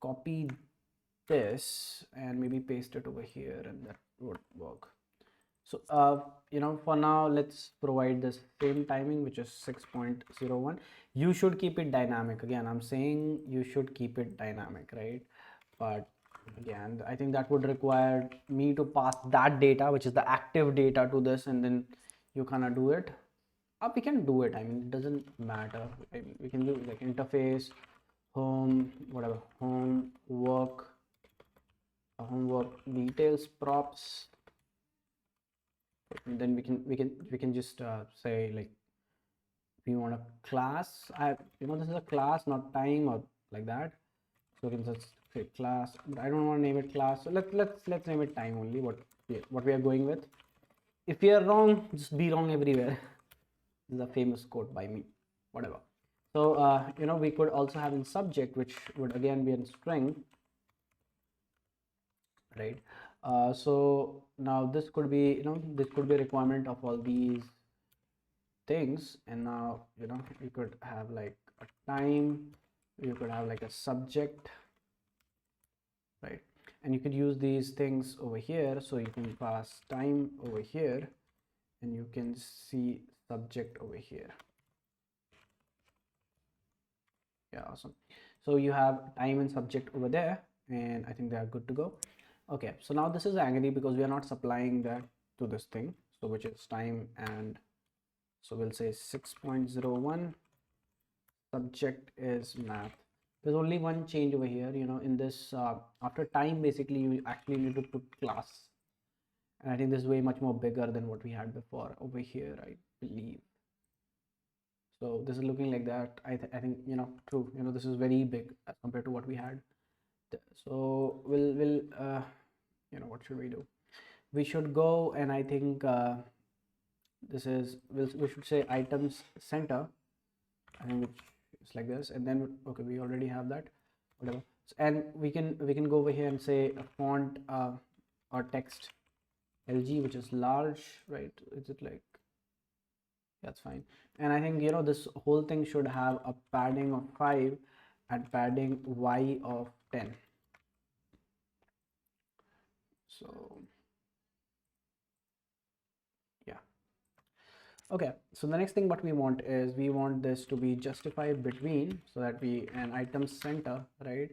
copy this and maybe paste it over here, and that would work. So for now let's provide this same timing, which is 6.01. You should keep it dynamic. Again, I'm saying you should keep it dynamic, right? But again, I think that would require me to pass that data, which is the active data, to this, and then you kind of do it. We can do it. I mean, it doesn't matter. We can do like interface, home, whatever, homework details props. And then we can just say like we want a class. This is a class, not time or like that. So we can just say class, but I don't want to name it class. So let's name it time only. What we are going with. If we are wrong, just be wrong everywhere. This is a famous quote by me. Whatever. So we could also have in subject, which would again be in string, right? So now this could be this could be a requirement of all these things, and now you could have like a time, you could have like a subject, right? And you could use these things over here. So you can pass time over here, and you can see subject over here. Yeah, awesome. So you have time and subject over there, and I think they are good to go. Okay, so now this is angry because we are not supplying that to this thing, so which is time, and so we'll say 6.01 subject is math. There's only one change over here, in this after time, basically you actually need to put class, and I think this is way much more bigger than what we had before over here, I believe. So this is looking like that. I think true, this is very big as compared to what we had. So we'll what should we do? We should go, and I think this is we should say items center, and which is like this, and then okay, we already have that, whatever. And we can go over here and say a font or text LG, which is large, right? Is it like, that's fine. And I think this whole thing should have a padding of 5 and padding Y of 10. So yeah. Okay, so the next thing what we want is we want this to be justified between, so that we an item center, right?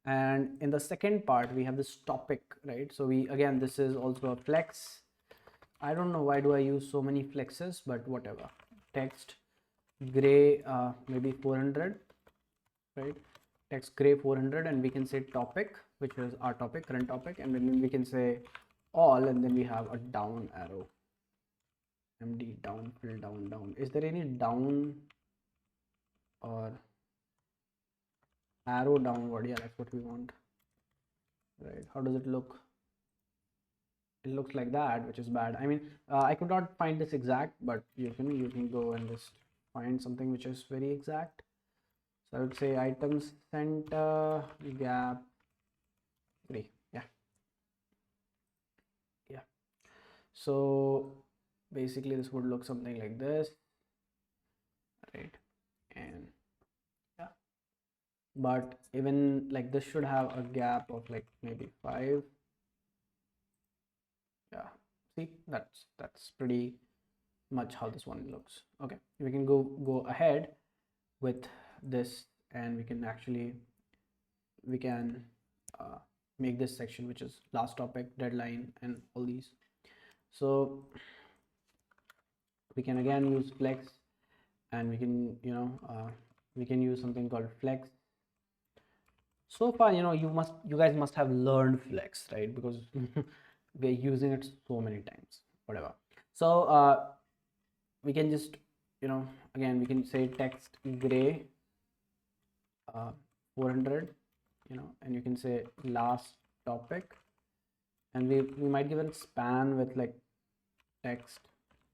And in the second part we have this topic, right? So we again, this is also a flex. I don't know why do I use so many flexes, but whatever. Text gray maybe 400, right? Text gray 400, and we can say topic, which is our topic, current topic, and then we can say all, and then we have a down arrow, md down, fill down. Is there any down or arrow downward? Yeah, that's what we want, right? How does it look? It looks like that, which is bad. I mean, I could not find this exact, but you can go and just find something which is very exact. So I would say items center gap 3. Yeah. So basically this would look something like this. right? And yeah, but even like this should have a gap of like maybe 5. Yeah, see, that's pretty much how this one looks. Okay, we can go ahead with this, and we can uh, make this section, which is last topic, deadline, and all these. So we can again use flex, and we can we can use something called flex. So far, you guys must have learned flex, right? Because we're using it so many times, whatever. So we can just again we can say text gray 400, and you can say last topic, and we might give it span with like text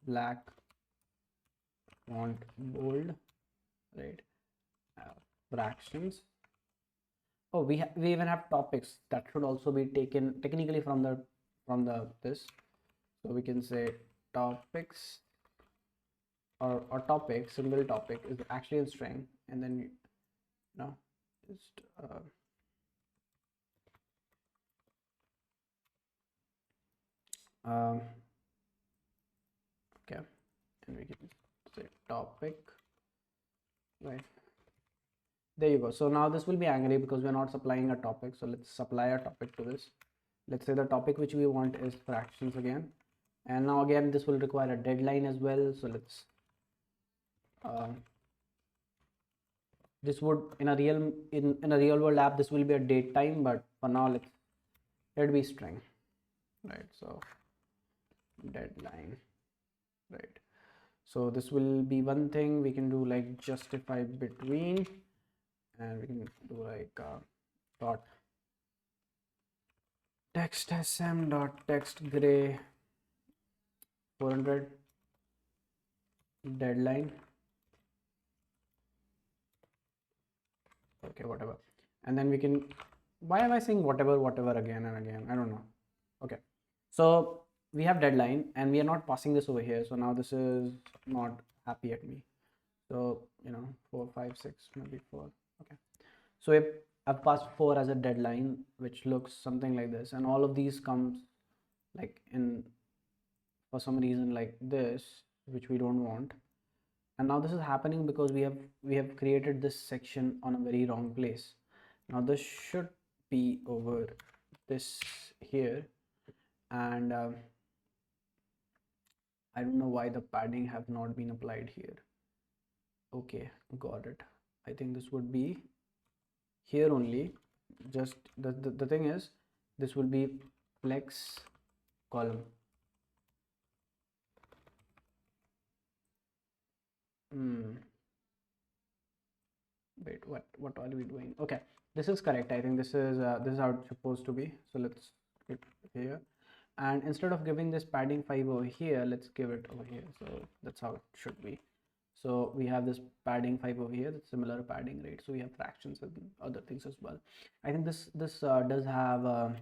black font bold, right? Fractions. Oh, we even have topics that should also be taken technically from the this. So we can say topics, or topic, single topic is actually in string, and then just okay, and we can say topic, right? There you go. So now this will be angry because we're not supplying a topic. So let's supply a topic to this. Let's say the topic which we want is fractions again, and now again this will require a deadline as well. So let's this would in a real world app this will be a date time, but for now let it be string, right? So deadline, right? So this will be one thing. We can do like justify between, and we can do like dot text sm dot text gray 400 deadline, okay, whatever. And then we can, why am I saying whatever again and again? I don't know. Okay, so we have deadline and we are not passing this over here, so now this is not happy at me. So 4 5 6 maybe 4. Okay, so if I've passed 4 as a deadline, which looks something like this, and all of these comes like in for some reason like this, which we don't want. And now this is happening because we have created this section on a very wrong place. Now this should be over this here, and I don't know why the padding have not been applied here. Okay, got it. I think this would be here only. Just the thing is, this will be flex column. Wait, what are we doing? Okay, this is correct. I think this is how it's supposed to be. So let's get here, and instead of giving this padding 5 over here, let's give it over here. So that's how it should be. So we have this padding 5 over here, that's similar padding, right? So we have fractions and other things as well. I think this does have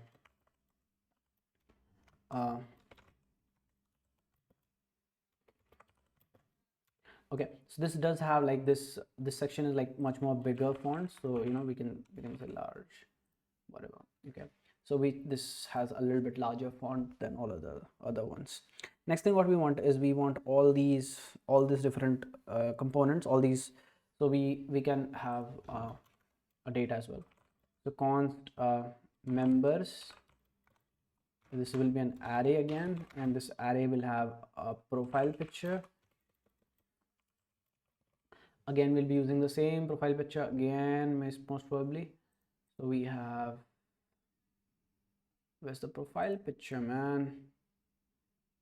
okay, so this does have like this section is like much more bigger font, so we can say large, whatever. Okay, so this has a little bit larger font than all other ones. Next thing what we want is we want all these different components, all these, so we can have a data as well. So const members, this will be an array again, and this array will have a profile picture. Again, we'll be using the same profile picture again, most probably. So we have, where's the profile picture, man?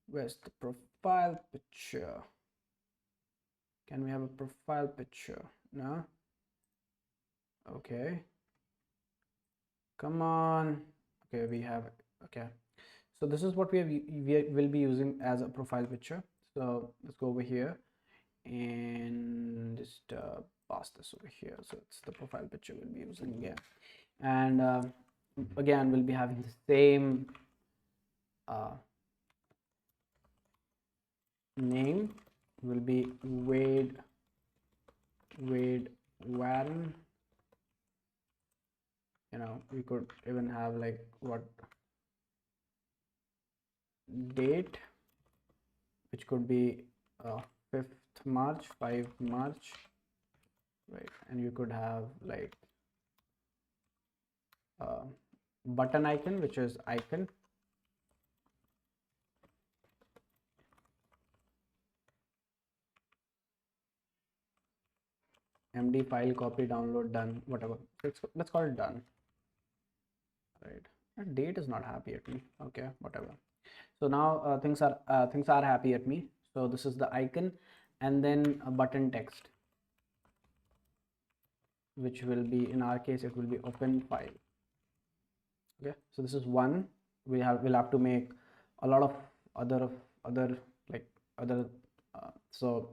Where's the profile picture? Can we have a profile picture? No? Okay. Come on. Okay, we have it. Okay. So this is what we will be using as a profile picture. So let's go over here and just pass this over here. So it's the profile picture we'll be using again, and again we'll be having the same name will be Wade Wade Warren. You know, we could even have like what date, which could be 5th March, 5 March, right? And you could have like button icon, which is icon. MD file copy download done, whatever. Let's call it done, right? And date is not happy at me. Okay, whatever. So now things are happy at me. So this is the icon, and then a button text, which will be, in our case, it will be open file. Okay, so this is one. We'll have to make a lot of other like other so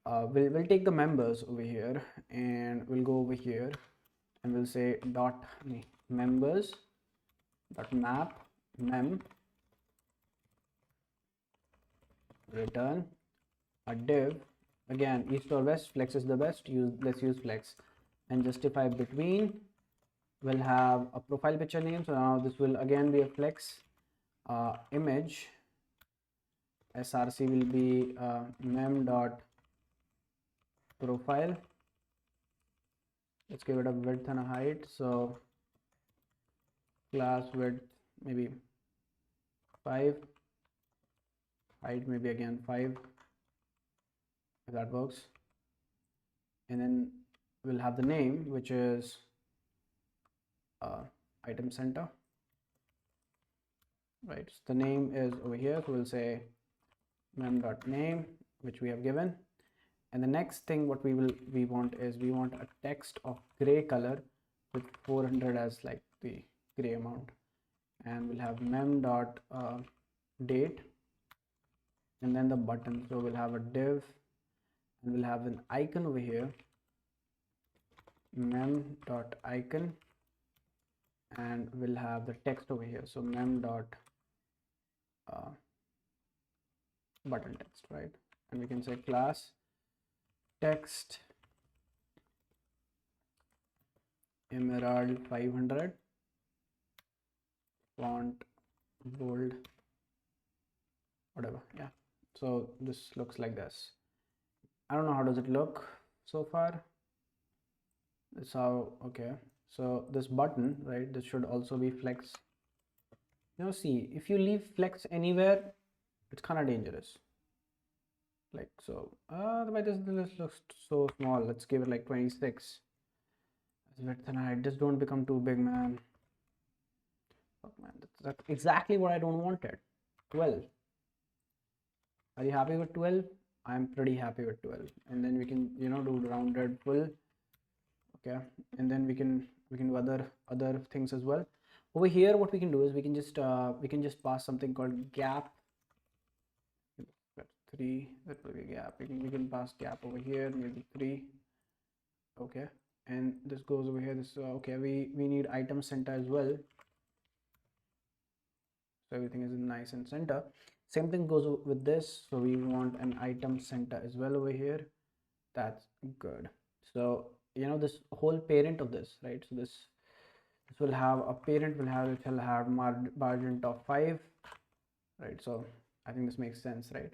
we'll take the members over here, and we'll go over here, and we'll say dot members dot map mem return a div. Again, east or west, flex is the best. Let's use flex, and justify between. We'll have a profile picture name. So now this will again be a flex image. src will be mem dot profile. Let's give it a width and a height. So class width maybe 5, height maybe again 5, if that works. And then we'll have the name, which is item center, right? So the name is over here, so we'll say mem.name, which we have given. And the next thing what we want a text of gray color with 400 as like the gray amount, and we'll have mem dot date, and then the button. So we'll have a div, and we'll have an icon over here, mem dot icon, and we'll have the text over here. So mem dot button text, right? And we can say class text emerald 500, font bold, whatever. Yeah, so this looks like this. I don't know how does it look so far. That's how. Okay, so this button, right, this should also be flex. Now see, if you leave flex anywhere, it's kind of dangerous. Like so, why does this look so small? Let's give it like 26 as width and height. Just don't become too big, man. Fuck, man, that's exactly what I don't want it. 12. Are you happy with 12? I'm pretty happy with 12. And then we can, you know, do rounded full. Okay, and then we can do other things as well. Over here, what we can do is we can just pass something called gap. That's 3. That will be a gap. We can pass gap over here, maybe 3. Okay, and this goes over here. This okay. We need item center as well. So everything is nice and center. Same thing goes with this. So we want an item center as well over here. That's good. So you know, this whole parent of this, right? So this will have a parent, it will have margin of 5, right? So I think this makes sense, right?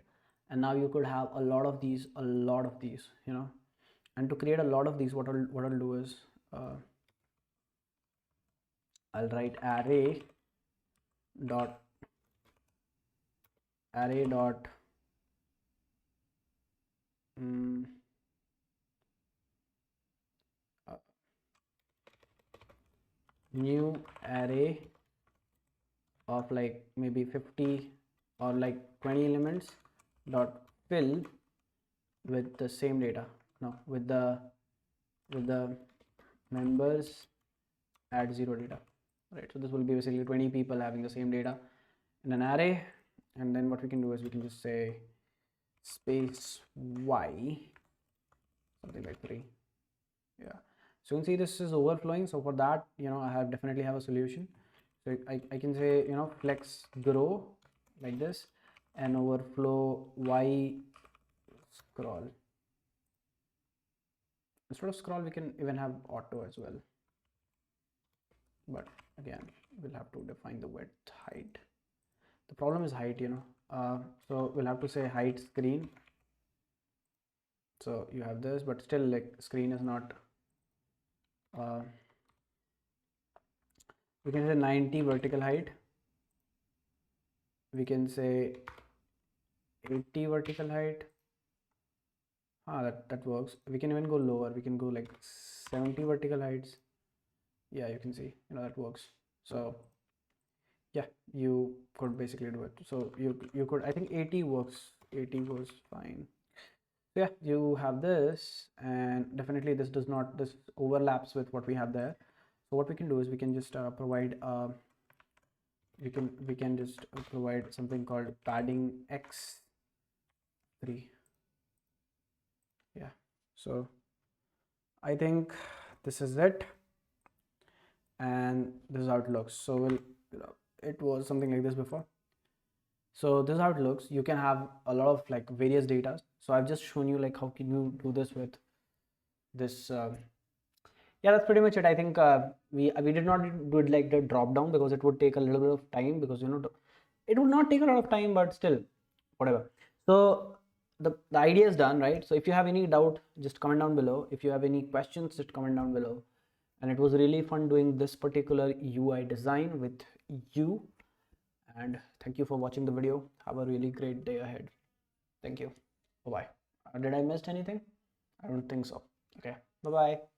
And now you could have a lot of these, you know. And to create a lot of these, what I'll do is I'll write array dot new array of like maybe 50 or like 20 elements dot fill with the same data. No, with the members at 0 data, right? So this will be basically 20 people having the same data in an array. And then what we can do is we can just say space y, something like 3. Yeah, so you can see this is overflowing. So for that, you know, I definitely have a solution. So I can say, you know, flex grow like this, and overflow y scroll. instead of scroll we can even have auto as well, but again we'll have to define the width, height. The problem is height, you know, so we'll have to say height screen. So you have this, but still like screen is not, we can say 90 vertical height, we can say 80 vertical height. That works. We can even go lower, we can go like 70 vertical heights. Yeah, you can see, you know, that works. So yeah, you could basically do it. So you could, I think 80 works, 80 goes fine. So yeah, you have this, and definitely this overlaps with what we have there. So what we can do is we can just provide we can just provide something called padding x3. Yeah, so I think this is it, and this is how it looks. So it was something like this before. So this is how it looks. You can have a lot of like various data. So I've just shown you like how can you do this with this. Yeah, that's pretty much it. I think we did not do it like the drop down because it would take a little bit of time, because you know it would not take a lot of time, but still whatever. So the idea is done, right? So if you have any doubt, just comment down below. If you have any questions, just comment down below. And it was really fun doing this particular UI design with you. And thank you for watching the video. Have a really great day ahead. Thank you. Bye bye. Did I miss anything? I don't think so. Okay. Bye bye.